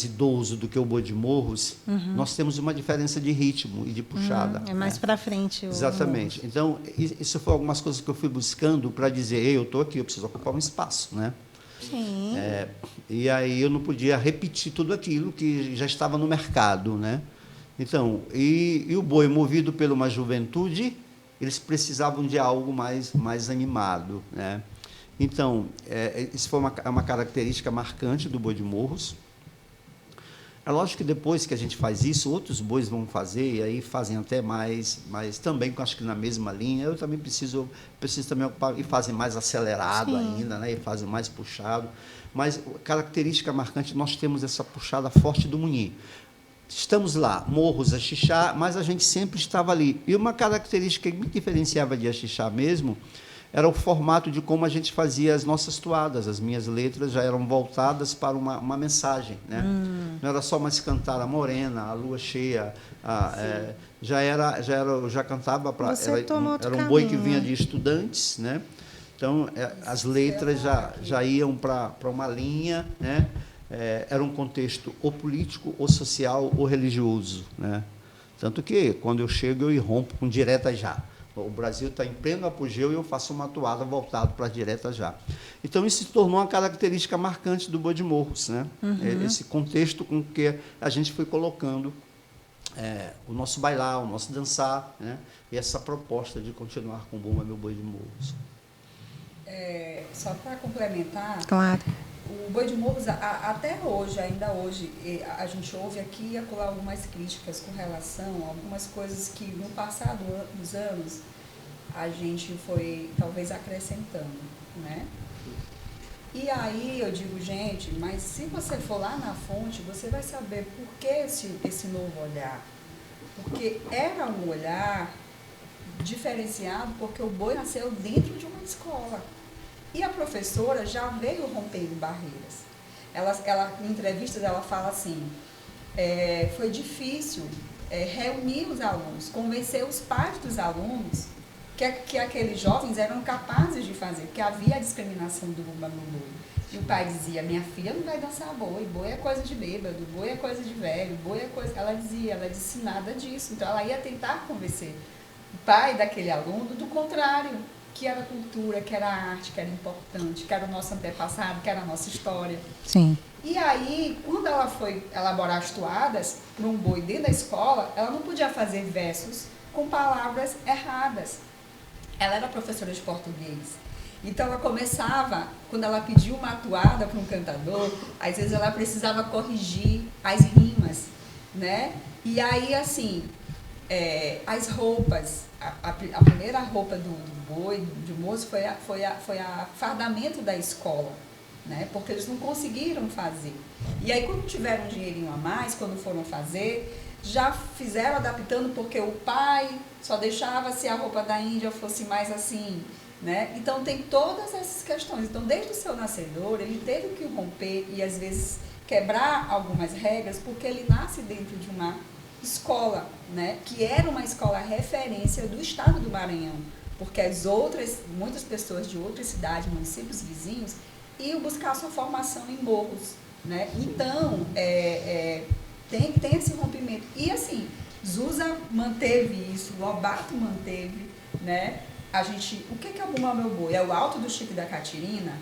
idoso do que o Boi de Morros, nós temos uma diferença de ritmo e de puxada. É mais para frente. Exatamente. Então, isso foi algumas coisas que eu fui buscando para dizer, ei, eu estou aqui, eu preciso ocupar um espaço, né? Sim. E aí eu não podia repetir tudo aquilo que já estava no mercado, né? Então, e o boi, movido por uma juventude, eles precisavam de algo mais animado, né? Então, isso foi uma característica marcante do Boi de Morros. É lógico que depois que a gente faz isso, outros bois vão fazer, e aí fazem até mais também, acho que na mesma linha. Eu também preciso também ocupar, e fazem mais acelerado Sim. ainda, né? E fazem mais puxado. Mas característica marcante, nós temos essa puxada forte do munhim. Estamos lá, Morros, Axixá, mas a gente sempre estava ali. E uma característica que me diferenciava de Axixá mesmo era o formato de como a gente fazia as nossas toadas. As minhas letras já eram voltadas para uma mensagem, né? Não era só mais cantar a morena, a lua cheia, eu já cantava para era um boi que vinha de estudantes, né? Então as letras já iam para uma linha, né? Era um contexto ou político, ou social, ou religioso, né? Tanto que, quando eu chego, eu irrompo com direta já. O Brasil está em pleno apogeu e eu faço uma toada voltada para a direta já. Então, isso se tornou uma característica marcante do Boi de Morros, né? Esse contexto com que a gente foi colocando o nosso bailar, o nosso dançar, né? E essa proposta de continuar com o Bumba Meu Boi de Morros. Só para complementar, Claro. o Boi de Morros, até hoje, ainda hoje, a gente ouve aqui e acolá algumas críticas com relação a algumas coisas que, no passado dos anos, a gente foi, talvez, acrescentando, né? E aí eu digo, gente, mas se você for lá na fonte, você vai saber por que esse novo olhar. Porque era um olhar diferenciado, porque o boi nasceu dentro de uma escola. E a professora já veio rompendo barreiras. Ela em entrevistas, ela fala assim, foi difícil reunir os alunos, convencer os pais dos alunos que aqueles jovens eram capazes de fazer, porque havia a discriminação do bumba no boi. E o pai dizia, minha filha não vai dançar boi é coisa de bêbado, boi é coisa de velho, boi é coisa... Ela disse nada disso. Então, ela ia tentar convencer o pai daquele aluno do contrário, que era cultura, que era arte, que era importante, que era o nosso antepassado, que era a nossa história. Sim. E aí, quando ela foi elaborar as toadas para um boi dentro da escola, ela não podia fazer versos com palavras erradas. Ela era professora de português. Então, ela começava, quando ela pediu uma toada para um cantador, às vezes ela precisava corrigir as rimas, né? E aí, assim, as roupas, a primeira roupa do boi, de moço, foi a fardamento da escola, né? Porque eles não conseguiram fazer. E aí, quando tiveram um dinheirinho a mais, quando foram fazer, já fizeram adaptando, porque o pai só deixava se a roupa da Índia fosse mais assim, né? Então, tem todas essas questões. Então, desde o seu nascedor, ele teve que romper e, às vezes, quebrar algumas regras, porque ele nasce dentro de uma escola, né? Que era uma escola referência do estado do Maranhão, porque muitas pessoas de outras cidades, municípios vizinhos, iam buscar sua formação em morros, né? Então, tem esse rompimento. E, assim, Zusa manteve isso, Lobato manteve, né? O que é o Bumba Meu Boi? É o alto do Chico e da Catirina?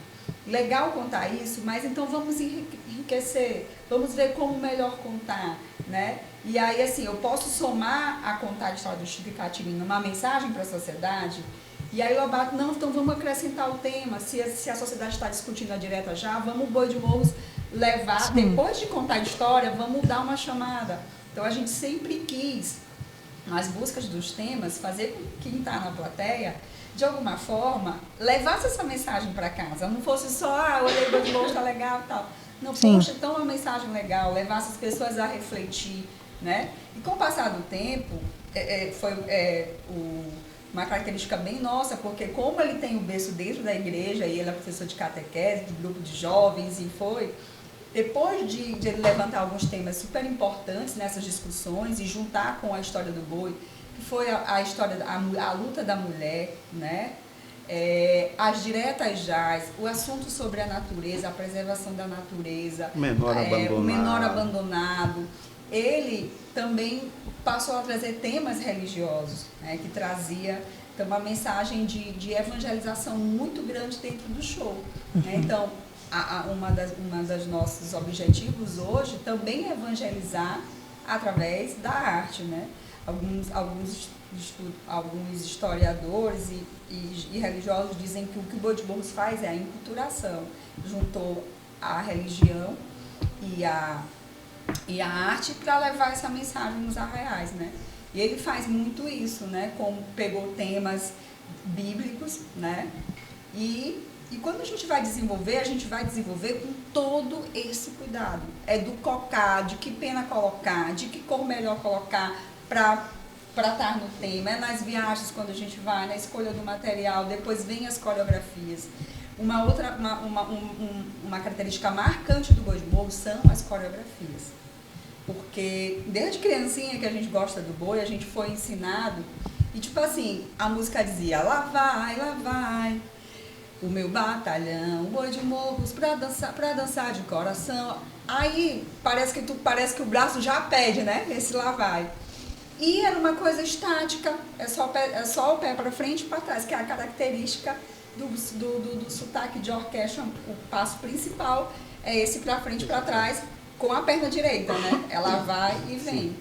Legal contar isso, mas então vamos enriquecer, vamos ver como melhor contar, né? E aí, assim, eu posso somar a contar a história do Chico e Catirina uma mensagem para a sociedade, e aí o Lobato, não, então vamos acrescentar o tema, se a sociedade está discutindo a direta já, vamos o Boi de Morros levar, depois de contar a história, vamos dar uma chamada. Então, a gente sempre quis, nas buscas dos temas, fazer com que quem está na plateia, de alguma forma, levasse essa mensagem para casa. Não fosse só, olhei o Boi de Morros, tá legal e tal. Não, poxa, então uma mensagem legal, levasse as pessoas a refletir, né? E com o passar do tempo, uma característica bem nossa, porque como ele tem o berço dentro da igreja e ele é professor de catequese, de grupo de jovens, e depois de ele levantar alguns temas super importantes nessas discussões e juntar com a história do boi, que foi a história, a luta da mulher, né? As diretas jaz, o assunto sobre a natureza, a preservação da natureza, o menor abandonado. Ele também passou a trazer temas religiosos, né, que trazia então, uma mensagem de evangelização muito grande dentro do show. Né? Então, uma das nossos objetivos hoje também é evangelizar através da arte. Né? Alguns historiadores e religiosos dizem que o que o Boi de Morros faz é a enculturação. Juntou a religião e a arte para levar essa mensagem nos arraiais, né? E ele faz muito isso, né? Como pegou temas bíblicos, né? E quando a gente vai desenvolver com todo esse cuidado. É do cocar, de que pena colocar, de que cor melhor colocar para estar no tema. É nas viagens, quando a gente vai, na escolha do material, depois vem as coreografias. Uma característica marcante do Boi de Morros são as coreografias. Porque desde criancinha que a gente gosta do boi, a gente foi ensinado, e tipo assim, a música dizia, lá vai, o meu batalhão, Boi de Morros pra dançar de coração. Aí parece que o braço já pede, né? Esse lá vai. E era uma coisa estática, é só o pé para frente e para trás, que é a característica do sotaque de orquestra. O passo principal é esse para frente e para trás, com a perna direita, né? Ela vai e vem.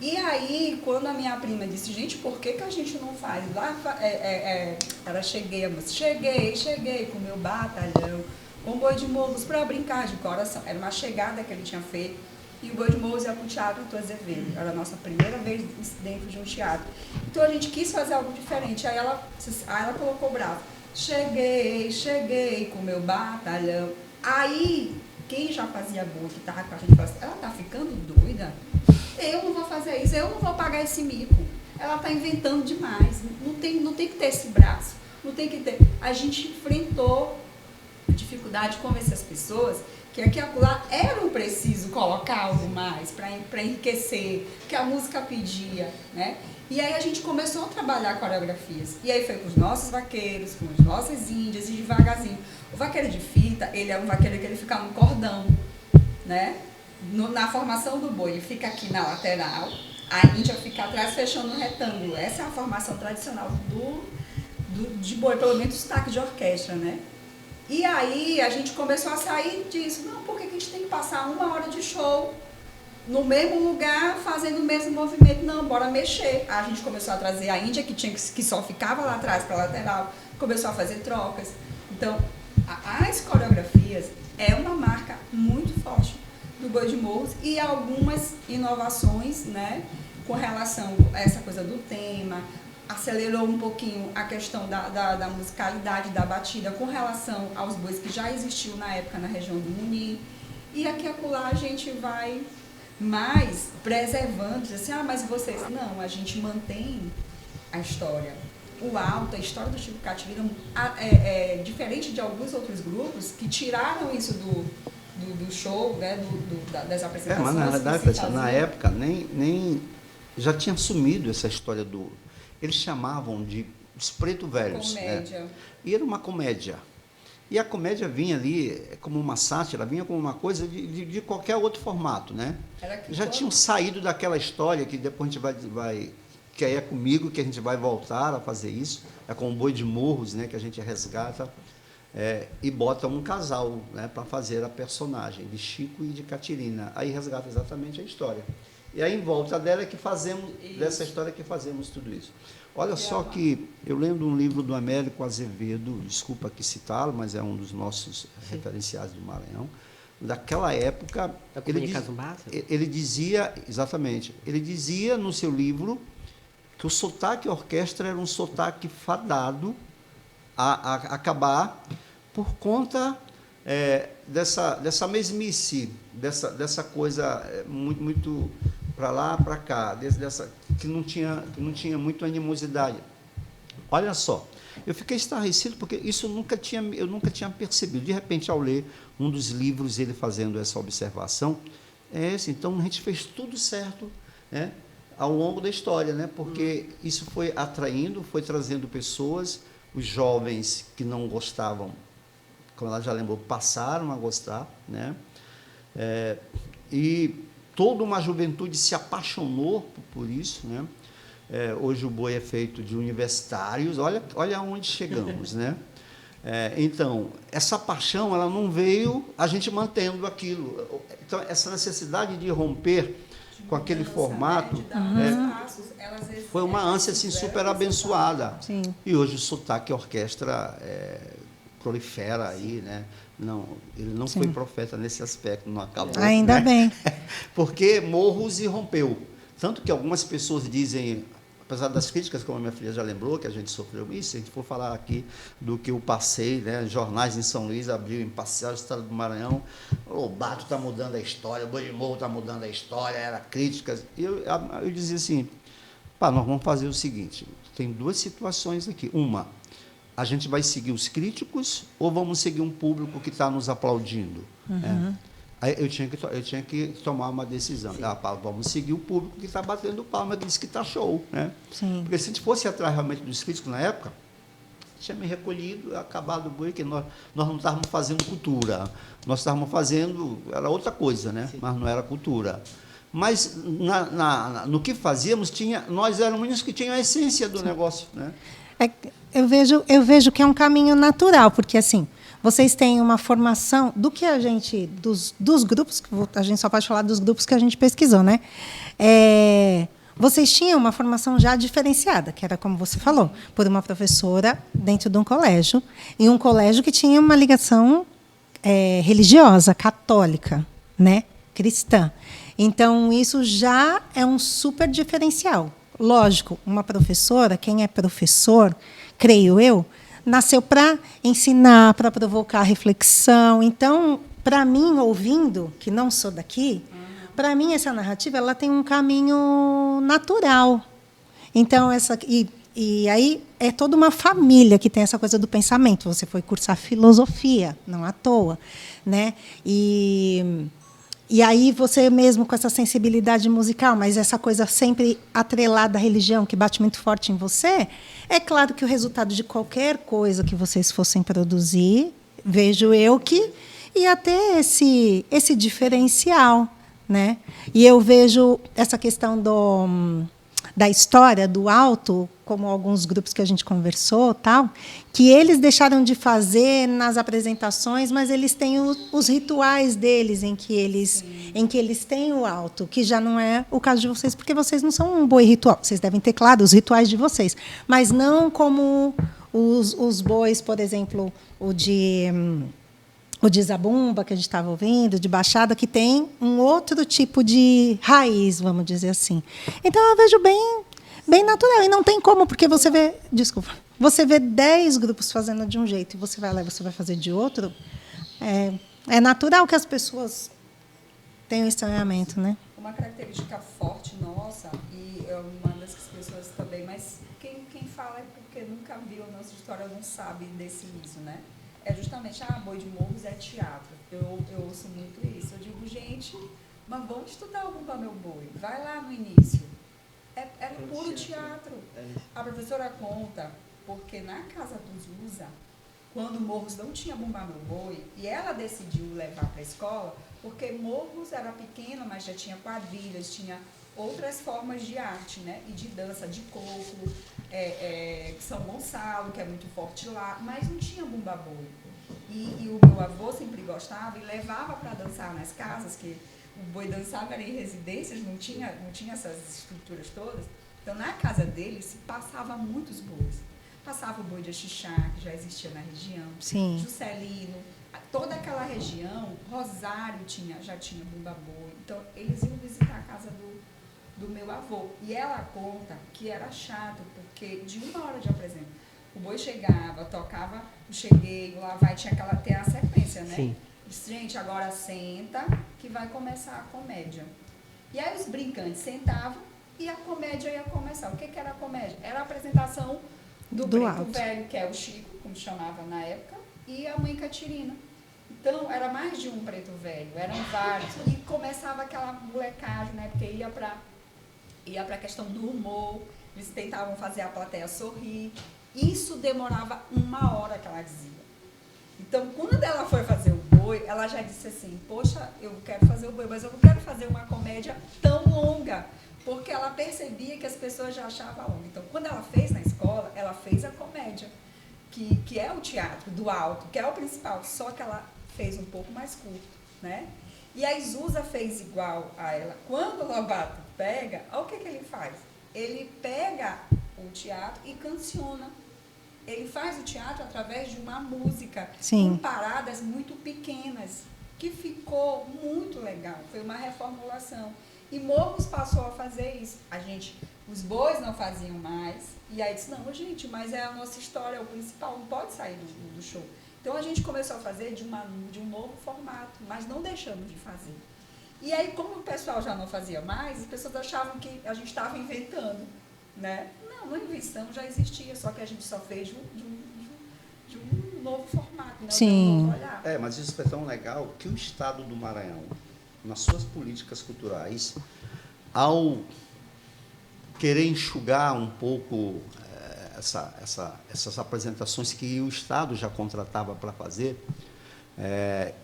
E aí, quando a minha prima disse, gente, por que a gente não faz? Ela cheguei com o meu batalhão, com o Boi de Morros para brincar de coração. Era uma chegada que ele tinha feito. E o Boi de Morros ia para o Teatro Arthur Azevedo. Era a nossa primeira vez dentro de um teatro. Então a gente quis fazer algo diferente. Aí ela colocou o braço. Cheguei com o meu batalhão. Aí, quem já fazia boi, que estava com a gente, falou assim, ela está ficando doida? Eu não vou fazer isso, eu não vou pagar esse mico. Ela está inventando demais. Não tem que ter esse braço. Não tem que ter. A gente enfrentou a dificuldade de convencer as pessoas que aqui e acolá era preciso colocar algo mais para enriquecer, que a música pedia, né? E aí a gente começou a trabalhar coreografias. E aí foi com os nossos vaqueiros, com as nossas índias e devagarzinho. O vaqueiro de fita, ele é um vaqueiro que ele fica no cordão, né? Na formação do boi, ele fica aqui na lateral, a índia fica atrás fechando um retângulo. Essa é a formação tradicional de boi, pelo menos o sotaque de orquestra, né? E aí a gente começou a sair disso. Não, por que a gente tem que passar 1 hora de show no mesmo lugar, fazendo o mesmo movimento? Não, bora mexer. A gente começou a trazer a índia, que só ficava lá atrás para a lateral, começou a fazer trocas. Então, as coreografias é uma marca muito forte do Boi de Morros e algumas inovações, né, com relação a essa coisa do tema. Acelerou um pouquinho a questão da musicalidade, da batida, com relação aos bois que já existiam na época na região do Munim. E aqui e acolá a gente vai mais preservando, diz assim, mas vocês... Não, a gente mantém a história. O alto, a história do Chico Cativira é diferente de alguns outros grupos que tiraram isso do show, né, das apresentações. Mas na verdade, na época, nem já tinha sumido essa história do... Eles chamavam de os preto velhos. Comédia. Né? E era uma comédia. E a comédia vinha ali como uma sátira, vinha como uma coisa de qualquer outro formato, né? Já tinham saído daquela história que depois a gente vai que é comigo, que a gente vai voltar a fazer isso, é com o Boi de Morros, né, que a gente resgata e bota um casal, né, para fazer a personagem de Chico e de Catirina. Aí resgata exatamente a história. E aí, em volta dela, dessa história que fazemos tudo isso. Olha só que eu lendo um livro do Américo Azevedo, desculpa aqui citá-lo, mas é um dos nossos referenciais do Maranhão, daquela época, ele dizia, exatamente, ele dizia no seu livro que o sotaque orquestra era um sotaque fadado a acabar por conta dessa mesmice, dessa coisa muito para lá, para cá, que não tinha muita animosidade. Olha só, eu fiquei estarrecido porque isso eu nunca tinha percebido. De repente, ao ler um dos livros, ele fazendo essa observação, então a gente fez tudo certo, né, ao longo da história, né, porque isso foi atraindo, foi trazendo pessoas, os jovens que não gostavam, como ela já lembrou, passaram a gostar, né, e toda uma juventude se apaixonou por isso, né. Hoje o boi é feito de universitários, olha onde chegamos, né? Então, essa paixão, ela não veio a gente mantendo aquilo. Então, essa necessidade de romper com aquele formato, foi uma ânsia assim, super abençoada. Sim. E hoje o sotaque orquestra prolifera aí, né? Não, ele não foi profeta nesse aspecto, não acabou. Ainda né? bem. Porque Morros irrompeu. Tanto que algumas pessoas dizem, apesar das críticas, como a minha filha já lembrou, que a gente sofreu isso, se a gente for falar aqui do que eu passei, né, jornais em São Luís abriu, em Parcial, Estado do Maranhão, o Lobato está mudando a história, o Boi de Morro está mudando a história, era críticas. E eu dizia assim, nós vamos fazer o seguinte, tem duas situações aqui. Uma, a gente vai seguir os críticos ou vamos seguir um público que está nos aplaudindo? Aí eu tinha que tomar uma decisão. Vamos seguir o público que está batendo palma, que diz que está show. Né? Sim. Porque se a gente fosse atrás realmente dos críticos na época, tinha me recolhido, acabado o boi, que nós não estávamos fazendo cultura. Nós estávamos fazendo, era outra coisa, né? Mas não era cultura. Mas no que fazíamos, nós éramos os que tinham a essência do negócio. Né? Eu vejo que é um caminho natural, porque assim, vocês têm uma formação do que a gente, dos grupos, a gente só pode falar dos grupos que a gente pesquisou, né? Vocês tinham uma formação já diferenciada, que era como você falou, por uma professora dentro de um colégio, e um colégio que tinha uma ligação religiosa, católica, né? Cristã. Então, isso já é um super diferencial. Lógico, uma professora, quem é professor, creio eu, nasceu para ensinar, para provocar reflexão. Então, para mim, ouvindo, que não sou daqui, para mim essa narrativa ela tem um caminho natural. Então, e aí é toda uma família que tem essa coisa do pensamento. Você foi cursar filosofia, não à toa, né? E aí você mesmo com essa sensibilidade musical, mas essa coisa sempre atrelada à religião, que bate muito forte em você, é claro que o resultado de qualquer coisa que vocês fossem produzir, vejo eu que ia ter esse diferencial. Né? E eu vejo essa questão da história, do alto, como alguns grupos que a gente conversou, tal, que eles deixaram de fazer nas apresentações, mas eles têm os rituais deles em que eles têm o alto, que já não é o caso de vocês, porque vocês não são um boi ritual. Vocês devem ter, claro, os rituais de vocês, mas não como os bois, por exemplo, o de Zabumba, que a gente estava ouvindo, de Baixada, que tem um outro tipo de raiz, vamos dizer assim. Então, eu vejo bem natural. E não tem como, porque você vê... Desculpa. Você vê 10 grupos fazendo de um jeito e você vai lá e você vai fazer de outro. É natural que as pessoas tenham estranhamento, né? Uma característica forte nossa, e é uma das pessoas também, mas quem fala é porque nunca viu a nossa história, não sabe desse início, né? É justamente, Boi de Morros é teatro. Eu ouço muito isso. Eu digo, gente, mas vamos estudar o Bumba Meu Boi. Vai lá no início. Era puro teatro. A professora conta, porque na casa dos Usa, quando Morros não tinha Bumba Meu Boi, e ela decidiu levar para a escola, porque Morros era pequeno, mas já tinha quadrilhas, tinha outras formas de arte, né? E de dança, de coco, São Gonçalo, que é muito forte lá, mas não tinha Bumba Boi. E o meu avô sempre gostava e levava para dançar nas casas, que o boi dançava era em residências, não tinha essas estruturas todas. Então, na casa dele, se passava muitos bois. Passava o boi de Axixá, que já existia na região, Sim. Juscelino, toda aquela região, Rosário já tinha Bumba Boi. Então, eles iam visitar a casa do meu avô. E ela conta que era chato, porque de uma hora de apresentação, o boi chegava, tocava o chegueio, lá vai, ter a sequência, né? Sim. Disse, gente, agora senta, que vai começar a comédia. E aí os brincantes sentavam e a comédia ia começar. O que era a comédia? Era a apresentação do preto alto. velho, que é o Chico, como chamava na época, e a mãe Catirina. Então, era mais de um preto velho, eram vários. E começava aquela molecagem, né? Porque ia para a questão do humor, eles tentavam fazer a plateia sorrir. Isso demorava 1 hora, que ela dizia. Então, quando ela foi fazer o boi, ela já disse assim, poxa, eu quero fazer o boi, mas eu não quero fazer uma comédia tão longa, porque ela percebia que as pessoas já achavam longa. Então, quando ela fez na escola, ela fez a comédia, que é o teatro do alto, que é o principal, só que ela fez um pouco mais curto, né? E a Isuza fez igual a ela. Quando o Lobato pega, olha o que ele faz. Ele pega o teatro e canciona. Ele faz o teatro através de uma música, Sim. com paradas muito pequenas, que ficou muito legal. Foi uma reformulação. E Morros passou a fazer isso. Os bois não faziam mais. E aí disse, não, gente, mas é a nossa história, é o principal, não pode sair do show. Então a gente começou a fazer de um novo formato, mas não deixamos de fazer. E aí, como o pessoal já não fazia mais, as pessoas achavam que a gente estava inventando, né? Não, a invenção já existia, só que a gente só fez de um novo formato, né? Sim. De um novo olhar. Mas isso foi tão legal que o Estado do Maranhão, nas suas políticas culturais, ao querer enxugar um pouco essas apresentações que o Estado já contratava para fazer,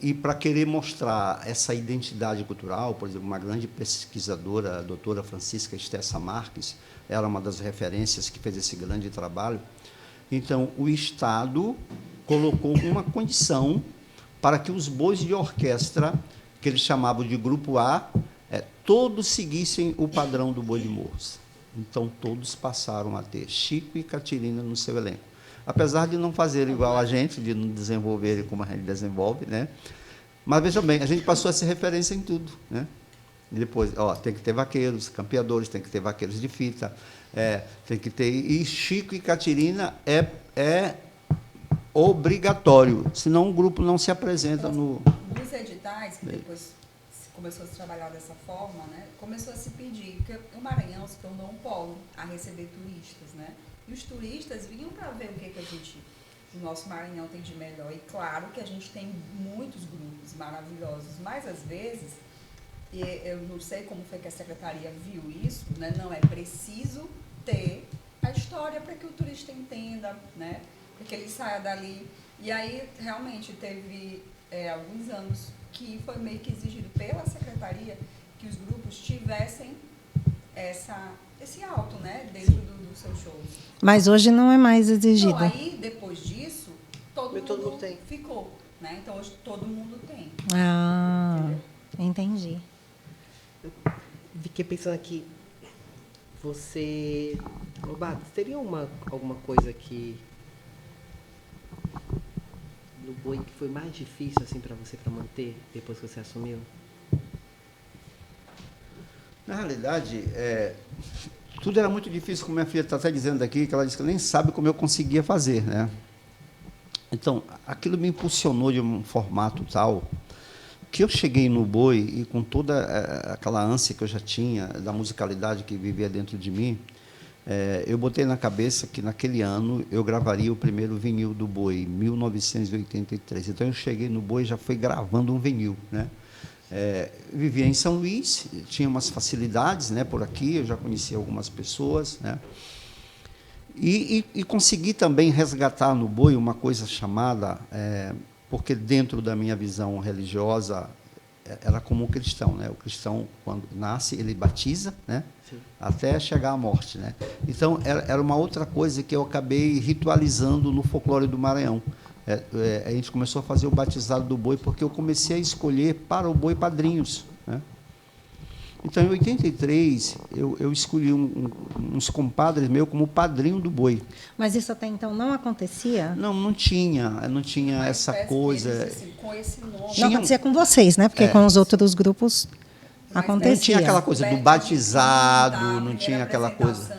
e para querer mostrar essa identidade cultural, por exemplo, uma grande pesquisadora, a doutora Francisca Estessa Marques, ela é uma das referências que fez esse grande trabalho. Então, o Estado colocou uma condição para que os bois de orquestra, que eles chamavam de Grupo A, todos seguissem o padrão do Boi de Morros. Então, todos passaram a ter Chico e Catirina no seu elenco. Apesar de não fazer igual a gente, de não desenvolver como a gente desenvolve, né? Mas, veja bem, a gente passou a ser referência em tudo, né? E depois, tem que ter vaqueiros, campeadores, tem que ter vaqueiros de fita, tem que ter... E Chico e Catirina é obrigatório, senão o grupo não se apresenta no... Nos editais, que depois começou a se trabalhar dessa forma, né, começou a se pedir, porque o Maranhão se tornou um polo a receber turistas, né? E os turistas vinham para ver o nosso Maranhão tem de melhor. E claro que a gente tem muitos grupos maravilhosos, mas às vezes, e eu não sei como foi que a secretaria viu isso, né, não é preciso ter a história para que o turista entenda, né, para que ele saia dali. E aí, realmente, teve alguns anos que foi meio que exigido pela secretaria que os grupos tivessem esse alto, né, dentro dos seus shows. Mas hoje não é mais exigido. Então, aí, depois disso, todo mundo tem. ficou, né? Então, hoje todo mundo tem. Ah, entendi. Fiquei pensando aqui, Lobato, teria alguma coisa que no boi que foi mais difícil assim para você para manter depois que você assumiu? Na realidade, tudo era muito difícil, como minha filha está até dizendo aqui, que ela disse que nem sabe como eu conseguia fazer, né? Então, aquilo me impulsionou de um formato tal que eu cheguei no boi e com toda aquela ânsia que eu já tinha, da musicalidade que vivia dentro de mim, eu botei na cabeça que naquele ano eu gravaria o primeiro vinil do boi, em 1983. Então, eu cheguei no boi e já fui gravando um vinil, né? Vivia em São Luís, tinha umas facilidades, né, por aqui, eu já conhecia algumas pessoas, né? E consegui também resgatar no boi uma coisa chamada, porque dentro da minha visão religiosa, era como o cristão, né? O cristão, quando nasce, ele batiza, né? Sim. Até chegar à morte, né? Então, era uma outra coisa que eu acabei ritualizando no folclore do Maranhão. A gente começou a fazer o batizado do boi, porque eu comecei a escolher para o boi padrinhos, né? Então, em 83, eu escolhi uns compadres meus como padrinho do boi. Mas isso até então não acontecia? Não tinha Mas essa parece que coisa. eles, assim, com esse nome. Não acontecia com vocês, né? Porque com os outros grupos Mas acontecia. Não tinha aquela coisa do batizado, não tinha aquela coisa.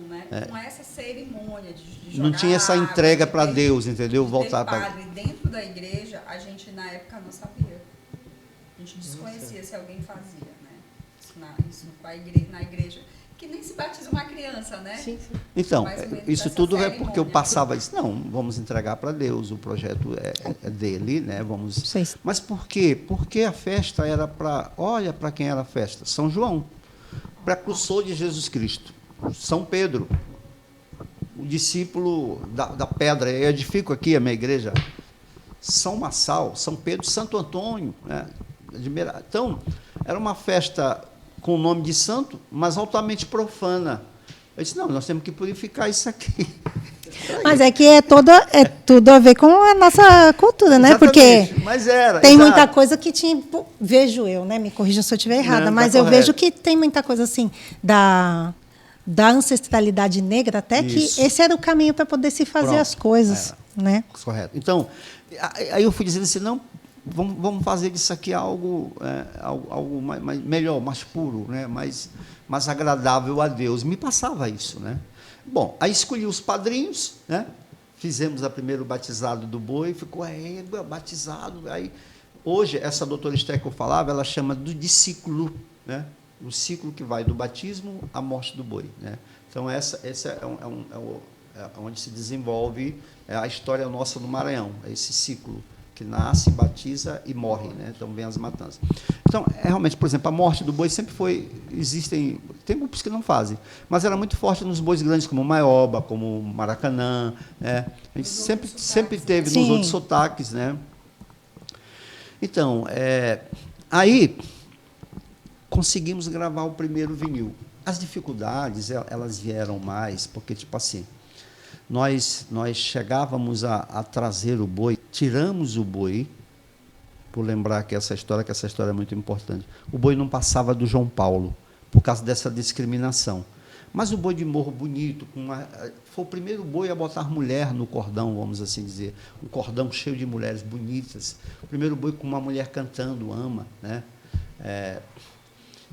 Né? Com essa cerimônia de Não jogar tinha essa água, entrega de para ter- Deus, entendeu? de ter Voltar para. padre dentro da igreja, a gente na época não sabia. A gente desconhecia se alguém fazia, né? Isso na igreja. Que que nem se batiza uma criança, né? Sim, sim. Então, Mais ou menos isso essa tudo é cerimônia. porque eu passava isso. Não, vamos entregar para Deus, o projeto é dele, né? Vamos. Vocês- Mas por quê? Porque a festa era para. Olha para quem era a festa: São João, precursor de Jesus Cristo. São Pedro, o discípulo da pedra. Eu edifico aqui a minha igreja. São Massal, São Pedro, Santo Antônio. Né? Então, era uma festa com o nome de santo, mas altamente profana. Eu disse, não, nós temos que purificar isso aqui. Mas é que é tudo a ver com a nossa cultura, né? Exatamente, Porque mas era, tem exato. muita coisa que tinha, vejo eu, né? Me corrija se eu estiver errada, Não, mas tá eu correto. vejo que tem muita coisa assim da ancestralidade negra, até Isso. que esse era o caminho para poder se fazer Pronto, as coisas, né? Correto. Então, aí eu fui dizendo assim, não, vamos fazer disso aqui algo mais, melhor, mais puro, né? mais agradável a Deus. Me passava isso, né? Bom, aí escolhi os padrinhos, né? Fizemos o primeiro batizado do boi, ficou batizado. Aí, hoje, essa doutora Esther que eu falava, ela chama de ciclo, né? O ciclo que vai do batismo à morte do boi, né? Então, essa é onde se desenvolve a história nossa no Maranhão, é esse ciclo que nasce, batiza e morre, né? Então vem as matanças. Então, realmente, por exemplo, a morte do boi sempre foi, tem grupos que não fazem, mas era muito forte nos bois grandes, como Maioba, como Maracanã, né? A gente sempre teve nos outros sotaques, né? Então, aí conseguimos gravar o primeiro vinil. As dificuldades, elas vieram mais, porque, tipo assim, nós chegávamos a trazer o boi, tiramos o boi, por lembrar que essa história é muito importante. O boi não passava do João Paulo, por causa dessa discriminação. Mas o boi de morro bonito, foi o primeiro boi a botar mulher no cordão, vamos assim dizer. Um cordão cheio de mulheres bonitas. O primeiro boi com uma mulher cantando, ama, né?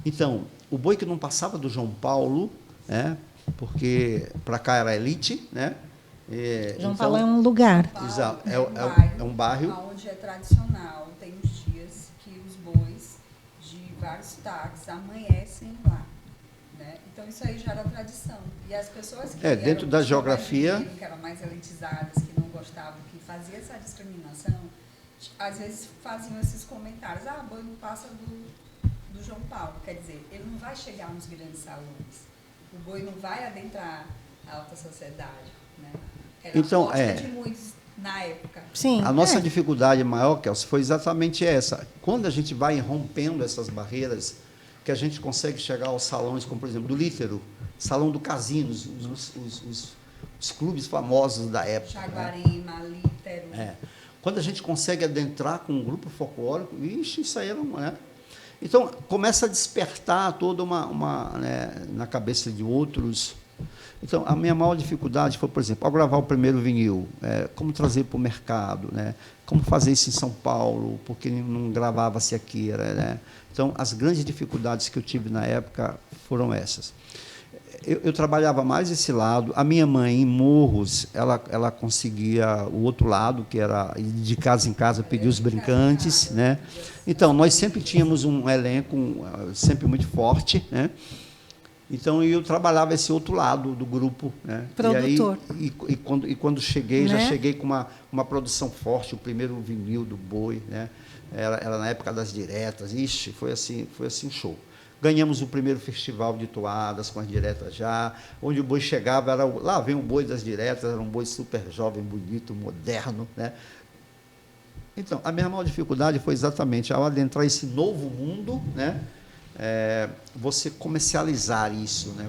Então, o boi que não passava do João Paulo, né? Porque para cá era elite, né? João Paulo é um lugar. Exato, é um bairro. Onde é tradicional, tem uns dias que os bois de vários sotaques amanhecem lá. Né? Então, isso aí já era tradição. E as pessoas que dentro da geografia, que eram mais elitizadas, que não gostavam, que faziam essa discriminação, às vezes faziam esses comentários, boi não passa do João Paulo. Quer dizer, ele não vai chegar nos grandes salões. O boi não vai adentrar a alta sociedade. Né? Era então, a aposta de muitos na época. Sim, a nossa dificuldade maior, Kelsey, foi exatamente essa. Quando a gente vai rompendo essas barreiras, que a gente consegue chegar aos salões, como, por exemplo, do Lítero, Salão do Casino, os clubes famosos da época. Jaguarema, né? Lítero. Quando a gente consegue adentrar com um grupo folclórico, isso aí era uma... Né? Então, começa a despertar toda né, na cabeça de outros. Então, a minha maior dificuldade foi, por exemplo, ao gravar o primeiro vinil, como trazer para o mercado, né? Como fazer isso em São Paulo, porque não gravava-se aqui. Né? Então, as grandes dificuldades que eu tive na época foram essas. Eu trabalhava mais esse lado. A minha mãe, em Morros, ela conseguia o outro lado, que era de casa em casa pedir os brincantes. Né? Então, nós sempre tínhamos um elenco sempre muito forte, né? Então, eu trabalhava esse outro lado do grupo. Né? Produtor. E quando cheguei, né? Já cheguei com uma produção forte, o primeiro vinil do boi. Né? Era na época das diretas. Ixi, foi assim show. Ganhamos o primeiro festival de toadas com as diretas já, onde o boi chegava, lá vem o boi das diretas, era um boi super jovem, bonito, moderno. Né? Então, a minha maior dificuldade foi exatamente ao adentrar esse novo mundo, né? Você comercializar isso, né?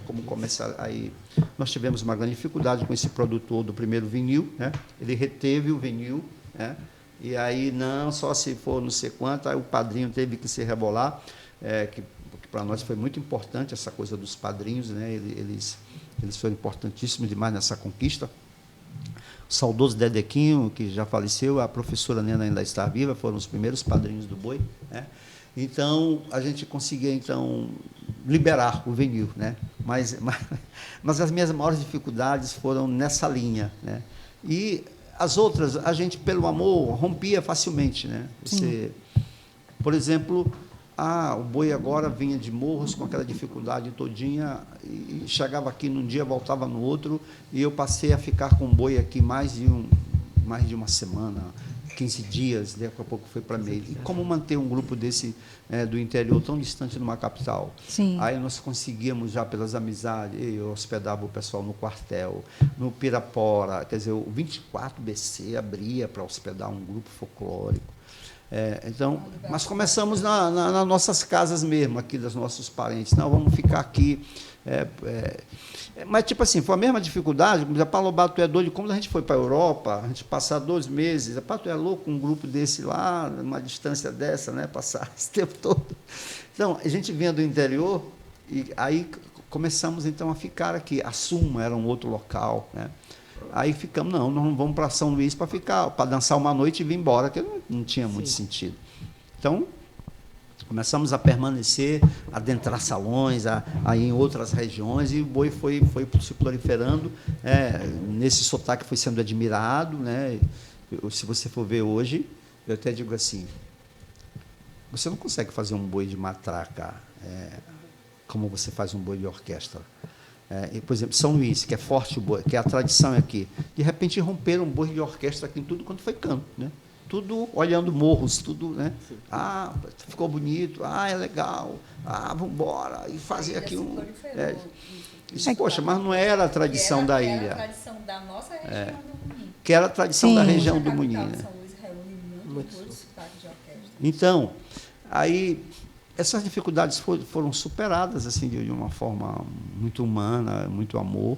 Aí nós tivemos uma grande dificuldade com esse produtor do primeiro vinil, né? Ele reteve o vinil, né? E aí não, só se for não sei quanto, aí o padrinho teve que se rebolar, que para nós foi muito importante essa coisa dos padrinhos, né? Eles foram importantíssimos demais nessa conquista. O saudoso Dedequinho, que já faleceu, a professora Nena ainda está viva, foram os primeiros padrinhos do boi, né? Então, a gente conseguia, liberar o vinil, né? Mas as minhas maiores dificuldades foram nessa linha, né? E as outras, a gente, pelo amor, rompia facilmente, né? Por exemplo, o boi agora vinha de Morros com aquela dificuldade todinha, e chegava aqui num dia, voltava no outro, e eu passei a ficar com o boi aqui mais de uma semana, 15 dias, daqui a pouco foi para meio. E como manter um grupo desse do interior tão distante de uma capital? Sim. Aí nós conseguíamos já pelas amizades, eu hospedava o pessoal no quartel, no Pirapora, quer dizer, o 24BC abria para hospedar um grupo folclórico. Então, nós começamos nas nossas casas mesmo, aqui dos nossos parentes. Não, vamos ficar aqui. Mas, tipo assim, foi a mesma dificuldade. Para Lobato, tu é doido. Quando a gente foi para a Europa, a gente passar 2 meses, tu é louco, um grupo desse lá, numa distância dessa, né, passar esse tempo todo. Então, a gente vinha do interior e aí começamos, então, a ficar aqui. A Suma era um outro local, né? Aí ficamos, nós não vamos para São Luís para dançar uma noite e vir embora, que não tinha muito sentido. Então, começamos a permanecer, a adentrar salões, a ir em outras regiões, e o boi foi se proliferando. Nesse sotaque foi sendo admirado, né? Se você for ver hoje, eu até digo assim, você não consegue fazer um boi de matraca como você faz um boi de orquestra. Por exemplo, São Luís, que é forte o boi, que é a tradição aqui. De repente, romperam um boi de orquestra aqui em tudo quanto foi canto, né? Tudo olhando morros, tudo, né? Ficou bonito, é legal, vamos embora, e fazer aqui poxa, mas não era a tradição da ilha. Era a tradição da nossa região do Munim. Que era a tradição da região do Munim, né? né? São Luís reúne muito sotaque de orquestra. Então, aí essas dificuldades foram superadas assim de uma forma muito humana, muito amor.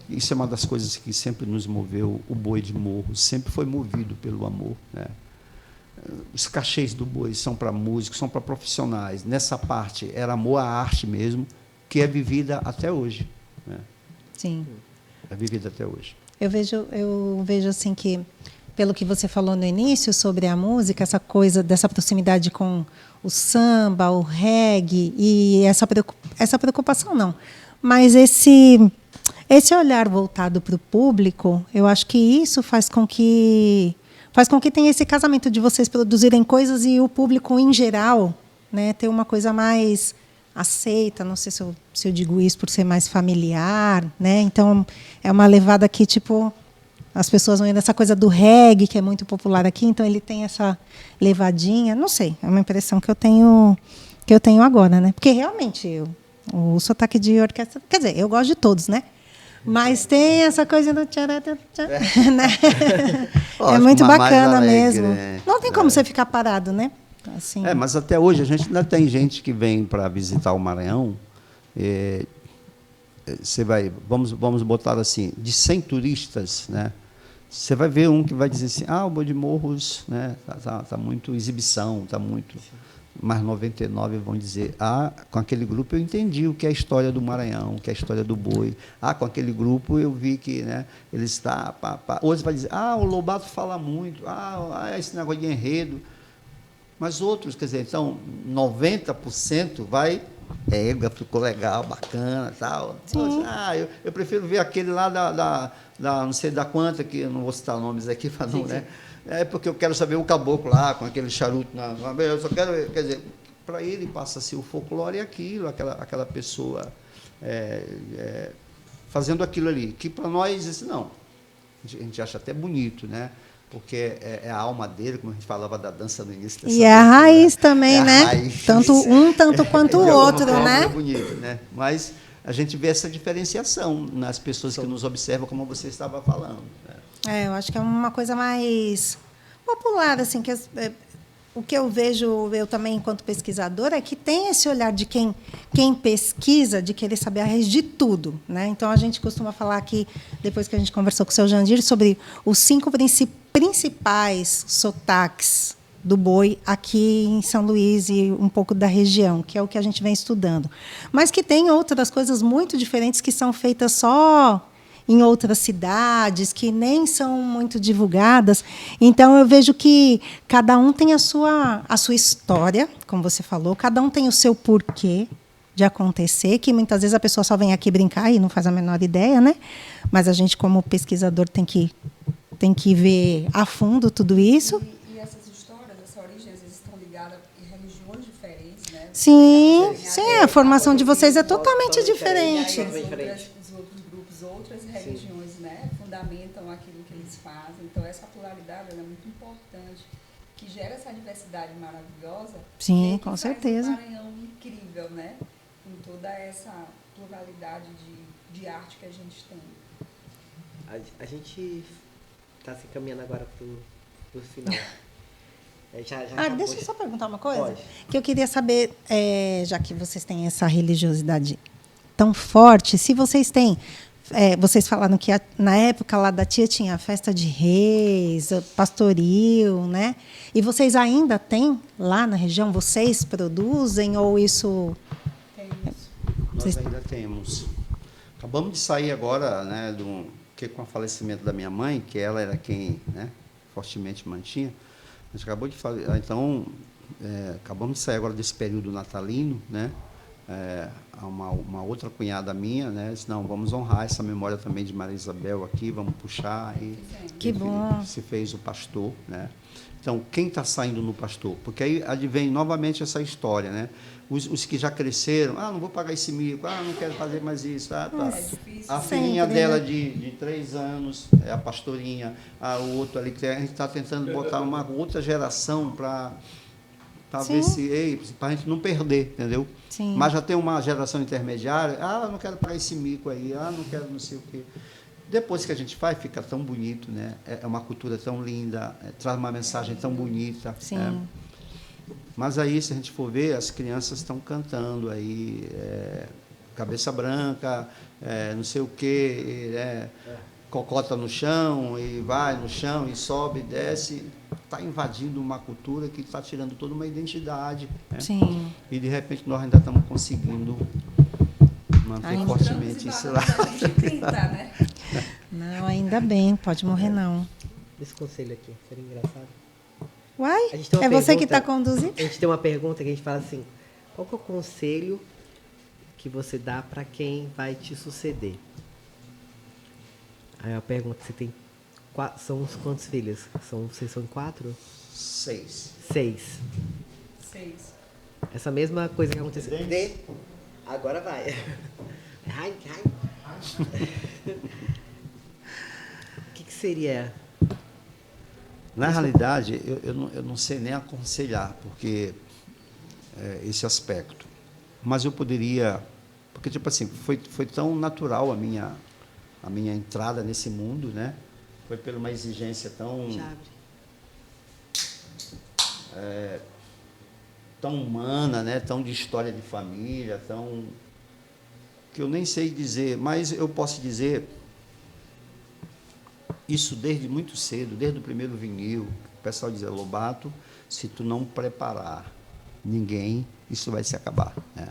Isso é uma das coisas que sempre nos moveu. O boi de morro sempre foi movido pelo amor, né? Os cachês do boi são para músicos, são para profissionais. Nessa parte era amor à arte mesmo, que é vivida até hoje, né? Sim. É vivida até hoje. Eu vejo assim que, pelo que você falou no início sobre a música, essa coisa dessa proximidade com o samba, o reggae, e essa preocupação não, mas esse olhar voltado para o público, eu acho que isso faz com que tenha esse casamento de vocês produzirem coisas e o público em geral, né, ter uma coisa mais aceita. Não sei se eu digo isso por ser mais familiar, né? Então é uma levada que tipo as pessoas vão indo nessa coisa do reggae, que é muito popular aqui, então ele tem essa levadinha, não sei, é uma impressão que eu tenho agora, né? Porque realmente o sotaque de orquestra, quer dizer, eu gosto de todos, né? Mas tem essa coisa do tchará, né? É muito bacana alegre, mesmo. Né? Não tem como você ficar parado, né? Assim. Mas até hoje a gente ainda tem gente que vem para visitar o Maranhão. Você vai, vamos botar assim, de 100 turistas, né? Você vai ver um que vai dizer assim, o Boi de Morros, né, tá muito exibição, tá muito. Mas 99 vão dizer, com aquele grupo eu entendi o que é a história do Maranhão, o que é a história do boi. Com aquele grupo eu vi que, né, ele está. Outros vai dizer, o Lobato fala muito, esse negócio de enredo. Mas outros, quer dizer, então 90% vai. Ficou legal, bacana, tal. Eu prefiro ver aquele lá da não sei da quanta, que eu não vou citar nomes aqui para não, né? Porque eu quero saber o caboclo lá com aquele charuto eu só quero, quer dizer, para ele passa-se o folclore e aquilo, aquela pessoa fazendo aquilo ali, que para nós isso não. A gente acha até bonito, né? Porque é a alma dele, como a gente falava da dança no início. E é a raiz também, né? Raiz. Tanto quanto o outro, né? É bonito, né? Mas a gente vê essa diferenciação nas pessoas que nos observam, como você estava falando, né? Eu acho que é uma coisa mais popular, assim, que o que eu vejo, eu também, enquanto pesquisadora, é que tem esse olhar de quem pesquisa, de querer saber a raiz de tudo, né? Então, a gente costuma falar aqui, depois que a gente conversou com o seu Jandir, sobre os 5 principais sotaques do boi aqui em São Luís e um pouco da região, que é o que a gente vem estudando. Mas que tem outras coisas muito diferentes que são feitas só em outras cidades, que nem são muito divulgadas. Então, eu vejo que cada um tem a sua história, como você falou, cada um tem o seu porquê de acontecer, que muitas vezes a pessoa só vem aqui brincar e não faz a menor ideia, né? Mas a gente, como pesquisador, tem que ver a fundo tudo isso. E essas histórias, essa origem, às vezes estão ligadas em religiões diferentes, né? Sim, sim, a formação de vocês é totalmente E aí diferente. os outros grupos, outras religiões, né, fundamentam aquilo que eles fazem. Então, essa pluralidade ela é muito importante, que gera essa diversidade maravilhosa. Sim, e que com faz certeza. um Maranhão incrível, né? Com toda essa pluralidade de arte que a gente tem. A gente está se encaminhando agora para o final. Já acabou. Deixa eu só perguntar uma coisa. Pode. Que eu queria saber, já que vocês têm essa religiosidade tão forte, se vocês têm. Vocês falaram que na época lá da tia tinha a festa de reis, pastoril, né? E vocês ainda têm lá na região? Vocês produzem ou isso? Tem isso. Nós ainda temos. Acabamos de sair agora, né, que com o falecimento da minha mãe, que ela era quem, né, fortemente mantinha, a gente acabou de falar, então, acabamos de sair agora desse período natalino, né, uma outra cunhada minha, né, disse, não, vamos honrar essa memória também de Maria Isabel aqui, vamos puxar. E Que bom. se fez o pastor, né. Então, quem está saindo no pastor? Porque aí advém novamente essa história, né? Os que já cresceram, não vou pagar esse mico, não quero fazer mais isso. Tá. É difícil. A Sempre, filhinha né? dela de 3 anos, é a pastorinha, o outro ali, que a gente está tentando botar uma outra geração para ver para a gente não perder, entendeu? Sim. Mas já tem uma geração intermediária, não quero pagar esse mico aí, não quero não sei o quê. Depois que a gente faz, fica tão bonito, né? É uma cultura tão linda, traz uma mensagem tão bonita. Sim. Né? Mas aí, se a gente for ver, as crianças estão cantando aí, cabeça branca, não sei o quê, cocota no chão, e vai no chão, e sobe, e desce. Está invadindo uma cultura que está tirando toda uma identidade. Né? Sim. E, de repente, nós ainda estamos conseguindo manter fortemente isso lá. A gente tenta, né? Não, ainda bem, pode morrer não. Esse conselho aqui, seria engraçado. Uai, A gente tem uma é você que pergunta- está conduzindo? A gente tem uma pergunta que a gente fala assim, qual que é o conselho que você dá para quem vai te suceder? Aí a pergunta, você tem são quantos filhos? Vocês são 4? 6. 6. 6. Essa mesma coisa que aconteceu. Agora vai. Ai. O que seria? Na realidade, eu não sei nem aconselhar, porque esse aspecto. Mas eu poderia, porque tipo assim, foi tão natural a minha entrada nesse mundo, né? Foi por uma exigência tão humana, né? Tão de história de família, tão que eu nem sei dizer, mas eu posso dizer isso desde muito cedo, desde o primeiro vinil. O pessoal dizia, Lobato, se tu não preparar ninguém, isso vai se acabar. Né?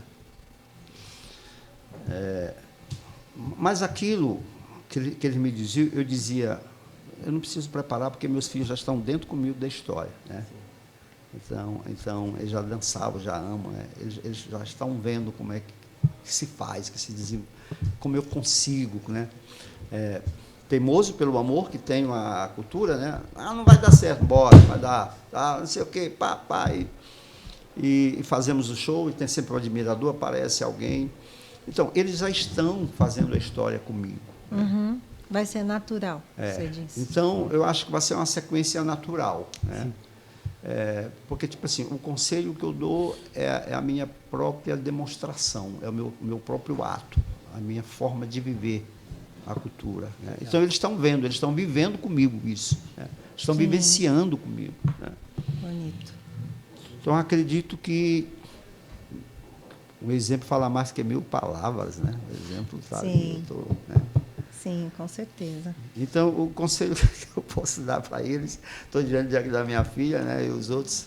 Mas aquilo que eles me diziam, eu dizia, eu não preciso preparar porque meus filhos já estão dentro comigo da história. Né? Então, eles já dançavam, já amam, né? Eles já estão vendo como é que se faz, que se diz, como eu consigo, né? Teimoso pelo amor que tenho à cultura, né? Não vai dar certo, bora, vai dar, não sei o quê, e fazemos o show, e tem sempre um admirador, aparece alguém. Então, eles já estão fazendo a história comigo. Uhum. Vai ser natural, você disse. Então, eu acho que vai ser uma sequência natural, né? Porque, tipo assim, o conselho que eu dou é a minha própria demonstração, é o meu próprio ato, a minha forma de viver a cultura. Né? Então, eles estão vendo, eles estão vivendo comigo isso, né? Estão vivenciando comigo. Né? Bonito. Então, acredito que um exemplo fala mais que 1000 palavras, né? O exemplo está ali. Sim, com certeza. Então, o conselho que eu posso dar para eles, estou diante da minha filha, né, e os outros,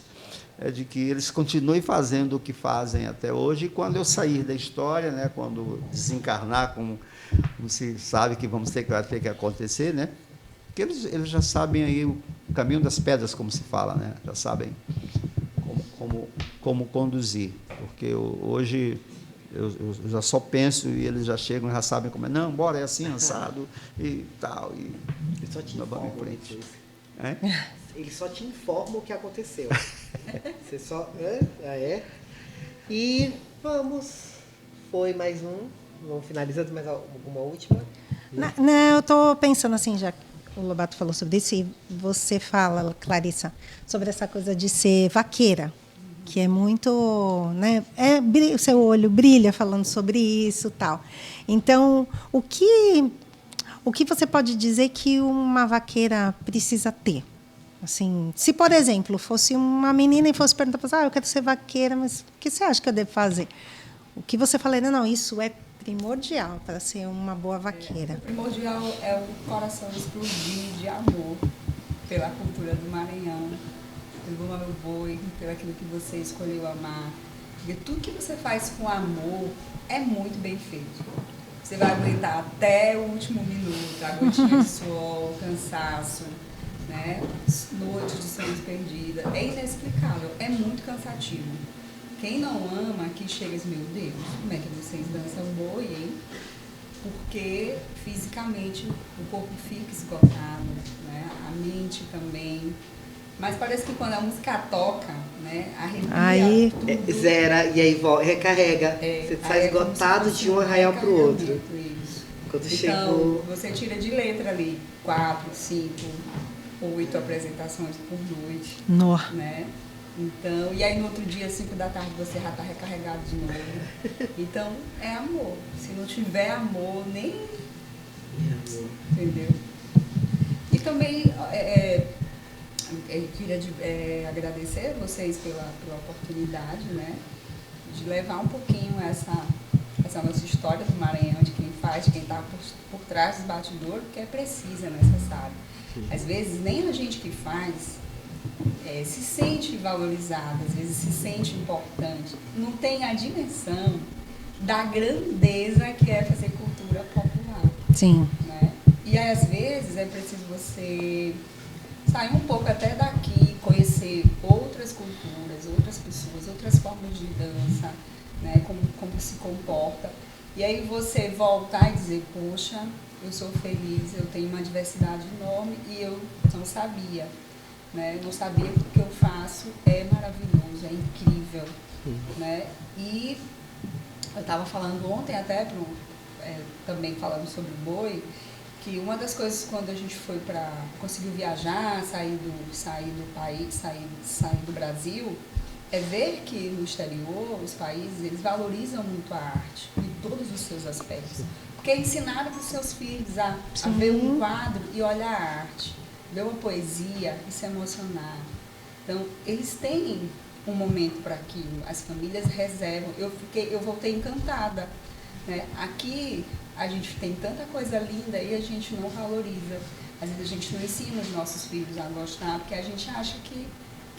é de que eles continuem fazendo o que fazem até hoje, e quando eu sair da história, né, quando desencarnar, como se sabe que vai ter que acontecer, né, porque eles já sabem aí o caminho das pedras, como se fala, né, já sabem como conduzir, porque hoje eu já só penso e eles já chegam e já sabem como é. Não, bora, é assim, assado e tal. E Eles só te nós vamos em informam. frente. Eles só te informam o que aconteceu. Você só... E foi mais um. Vamos finalizando, mais alguma última? Não, eu estou pensando assim, já que o Lobato falou sobre isso, e você fala, Clarissa, sobre essa coisa de ser vaqueira, que é muito, né? O seu olho brilha falando sobre isso, tal. Então, o que você pode dizer que uma vaqueira precisa ter? Assim, se, por exemplo, fosse uma menina e fosse perguntar para você, eu quero ser vaqueira, mas o que você acha que eu devo fazer? O que você falaria? Não, isso é primordial para ser uma boa vaqueira. O primordial é o coração explodir de amor pela cultura do Maranhão, pelo Bumba Meu Boi, pelo aquilo que você escolheu amar. Porque tudo que você faz com amor é muito bem feito. Você vai aguentar até o último minuto, a gotinha de suor, o cansaço, né? Noites de sonhos perdidas. É inexplicável, é muito cansativo. Quem não ama, que chega e diz, meu Deus, como é que vocês dançam boi, hein? Porque fisicamente o corpo fica esgotado, né? A mente também. Mas parece que quando a música toca, né? Arrepia tudo. Zera e aí recarrega. Você sai esgotado de um arraial para o outro. Isso. Quando Então, chegou... você tira de letra ali 4, 5, 8 apresentações por noite. No. Né? Então, e aí no outro dia, 5 da tarde, você já está recarregado de novo. Então, é amor. Se não tiver amor, nem... Entendeu? E também, eu queria agradecer a vocês pela oportunidade, né? De levar um pouquinho essa nossa história do Maranhão, de quem faz, de quem está por trás dos bastidores, porque é preciso, é necessário. Às vezes, nem a gente que faz... se sente valorizado, às vezes se sente importante, não tem a dimensão da grandeza que é fazer cultura popular. Sim. Né? E aí, às vezes é preciso você sair um pouco até daqui, conhecer outras culturas, outras pessoas, outras formas de dança, né? como se comporta. E aí você voltar e dizer, poxa, eu sou feliz, eu tenho uma diversidade enorme e eu não sabia. Né? Eu não sabia que o que eu faço é maravilhoso, é incrível. Né? E eu estava falando ontem até, também falando sobre o boi, que uma das coisas quando a gente foi conseguiu viajar, sair do país, sair do Brasil, é ver que no exterior, os países, eles valorizam muito a arte, em todos os seus aspectos. Porque ensinaram para os seus filhos a ver um quadro e olhar a arte. Ver uma poesia e se emocionar. Então, eles têm um momento para aquilo, as famílias reservam. Eu voltei encantada. Né? Aqui, a gente tem tanta coisa linda e a gente não valoriza. Às vezes, a gente não ensina os nossos filhos a gostar, porque a gente acha que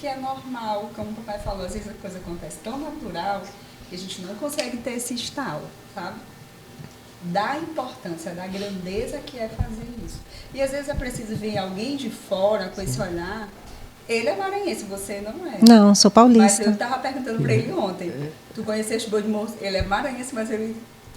é normal. Como o papai falou, às vezes a coisa acontece tão natural que a gente não consegue ter esse estalo, sabe? Da importância, da grandeza que é fazer isso. E às vezes é preciso ver alguém de fora com esse olhar. Ele é maranhense, você não é. Não, sou paulista. Mas eu estava perguntando para ele ontem. Tu conheceste o Boi de Moço? Ele é maranhense, mas o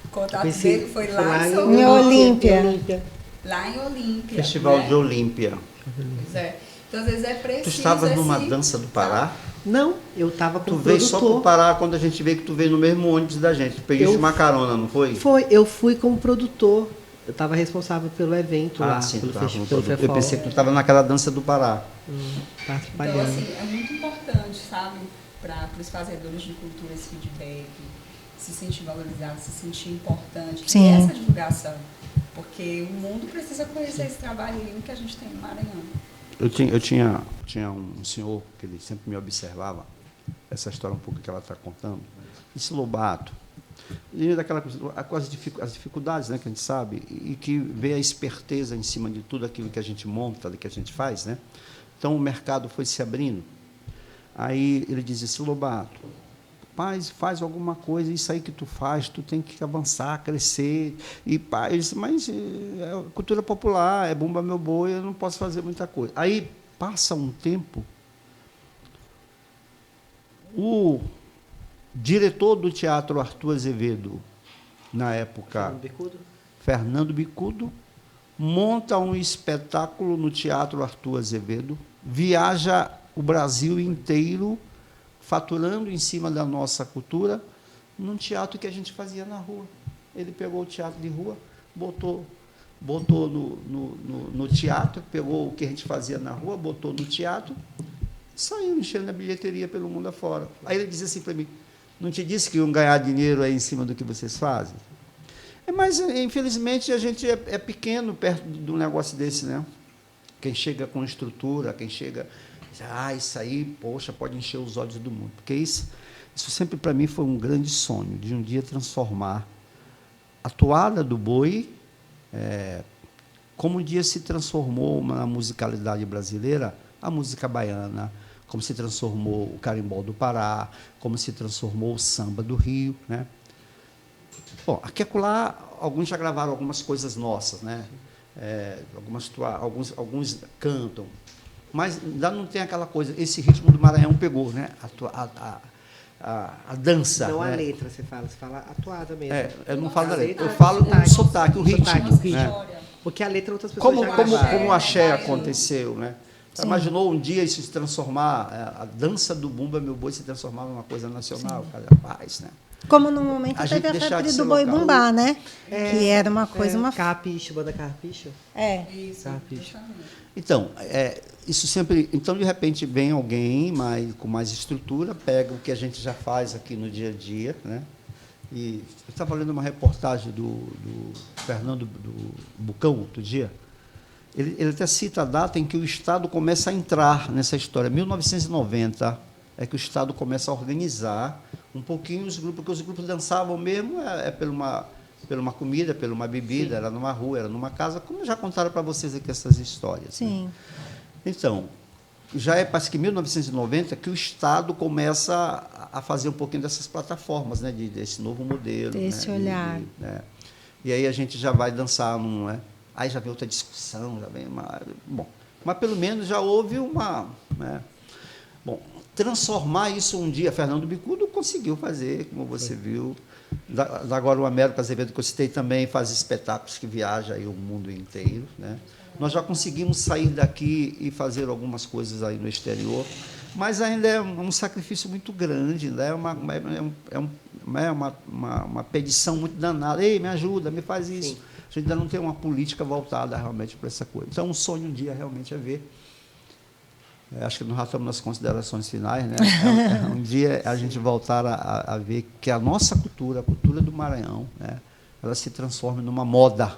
contato dele foi lá em Olímpia. Lá em Olímpia. Festival né? de Olímpia. Pois é. Então às vezes é preciso. Tu estavas numa dança do Pará? Não, eu estava com Tu o veio só produtor. pro Pará quando a gente veio que tu veio no mesmo ônibus da gente. Tu peguei uma carona, não foi? Eu fui como produtor. Eu estava responsável pelo evento lá, sim, pelo tu tava festival. como produtor. Eu pensei que tu estava naquela dança do Pará. Tá Então, trabalhando. assim, é muito importante, sabe, para os fazedores de cultura esse feedback, se sentir valorizado, se sentir importante. Sim. E essa divulgação. Porque o mundo precisa conhecer esse trabalho lindo que a gente tem no Maranhão. Eu tinha um senhor que ele sempre me observava, essa história um pouco que ela está contando, esse Lobato, e daquela coisa, as dificuldades, né, que a gente sabe, e que vê a esperteza em cima de tudo aquilo que a gente monta, que a gente faz, né? Então o mercado foi se abrindo. Aí ele dizia assim, Lobato, faz alguma coisa, isso aí que tu faz, tu tem que avançar, crescer. E pá, ele disse, mas é cultura popular, é Bumba Meu Boi, eu não posso fazer muita coisa. Aí passa um tempo, o diretor do Teatro Arthur Azevedo, na época, Fernando Bicudo, monta um espetáculo no Teatro Arthur Azevedo, viaja o Brasil inteiro faturando em cima da nossa cultura num teatro que a gente fazia na rua. Ele pegou o teatro de rua, botou no teatro, pegou o que a gente fazia na rua, botou no teatro, saiu enchendo a bilheteria pelo mundo afora. Aí ele dizia assim para mim, não te disse que iam ganhar dinheiro aí em cima do que vocês fazem? Mas, infelizmente, a gente é pequeno perto de um negócio desse, né? Quem chega com estrutura, quem chega... isso aí, poxa, pode encher os olhos do mundo. Porque isso sempre, para mim, foi um grande sonho, de um dia transformar a toada do boi, como um dia se transformou na musicalidade brasileira, a música baiana, como se transformou o carimbó do Pará, como se transformou o samba do Rio, né? Bom, aqui e acolá, alguns já gravaram algumas coisas nossas, né? Alguns cantam, mas ainda não tem aquela coisa, esse ritmo do Maranhão pegou, né? A dança. Não, né? a letra, você fala a toada mesmo. Eu não falo da letra, eu Sotaque. falo o sotaque, o ritmo. Né? Porque a letra outras pessoas já gravaram. Como o axé aconteceu, né? Você imaginou um dia isso se transformar, a dança do Bumba Meu Boi se transformar numa coisa nacional, capaz, né? Como no momento A teve gente a deixar febre de do ser boi local. bumbá, né? Que era uma coisa, uma... Carpicho, banda Carpicho. Isso, Carpicho. justamente. Então, isso sempre... Então, de repente, vem alguém com mais estrutura, pega o que a gente já faz aqui no dia a dia, né? E eu estava lendo uma reportagem do Fernando do Bucão, outro dia. Ele até cita a data em que o Estado começa a entrar nessa história. 1990 é que o Estado começa a organizar um pouquinho os grupos, porque os grupos dançavam mesmo por uma comida, por uma bebida, Sim. Era numa rua, era numa casa, como já contaram para vocês aqui essas histórias. Sim. Né? Então, parece que em 1990 que o Estado começa a fazer um pouquinho dessas plataformas, né, desse novo modelo. Desse olhar. E aí a gente já vai dançar, não é? Aí já vem outra discussão, já vem uma... Bom, mas pelo menos já houve uma... Né? Bom, transformar isso um dia, Fernando Bicudo conseguiu fazer, como você viu. Agora o Américo Azevedo, que eu citei também, faz espetáculos que viajam aí o mundo inteiro. Né? Nós já conseguimos sair daqui e fazer algumas coisas aí no exterior, mas ainda é um sacrifício muito grande, né? É uma pedição muito danada. Ei, me ajuda, me faz isso. Sim. A gente ainda não tem uma política voltada realmente para essa coisa. Então, um sonho um dia realmente é ver. Acho que nós já estamos nas considerações finais, né? Um dia a gente voltar a ver que a nossa cultura, a cultura do Maranhão, né? Ela se transforme numa moda,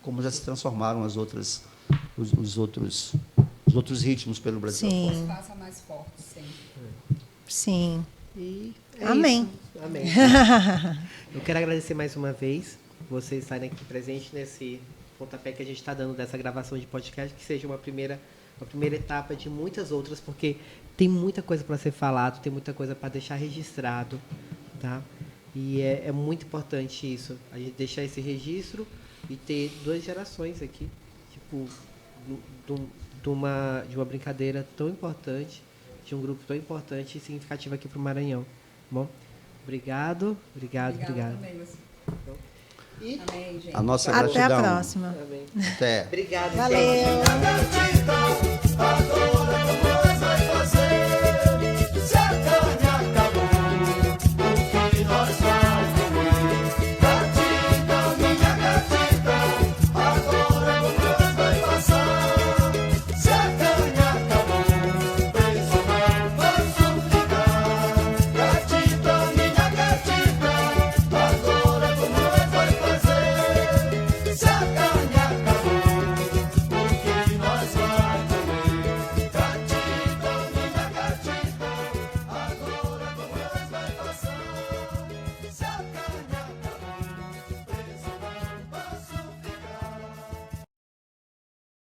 como já se transformaram os outros ritmos pelo Brasil. Sim. Faça mais forte sempre. Sim. E Amém. Isso. Amém. Eu quero agradecer mais uma vez vocês estarem aqui presentes nesse pontapé que a gente está dando dessa gravação de podcast, que seja uma primeira etapa de muitas outras, porque tem muita coisa para ser falado, tem muita coisa para deixar registrado, tá? E é muito importante isso, a gente deixar esse registro e ter 2 gerações aqui, tipo, de uma brincadeira tão importante, de um grupo tão importante e significativo aqui para o Maranhão. Bom, obrigado. Também, você. E Amém, gente. A nossa Até gratidão. a próxima. Amém. Até. Obrigado. Valeu. Gente.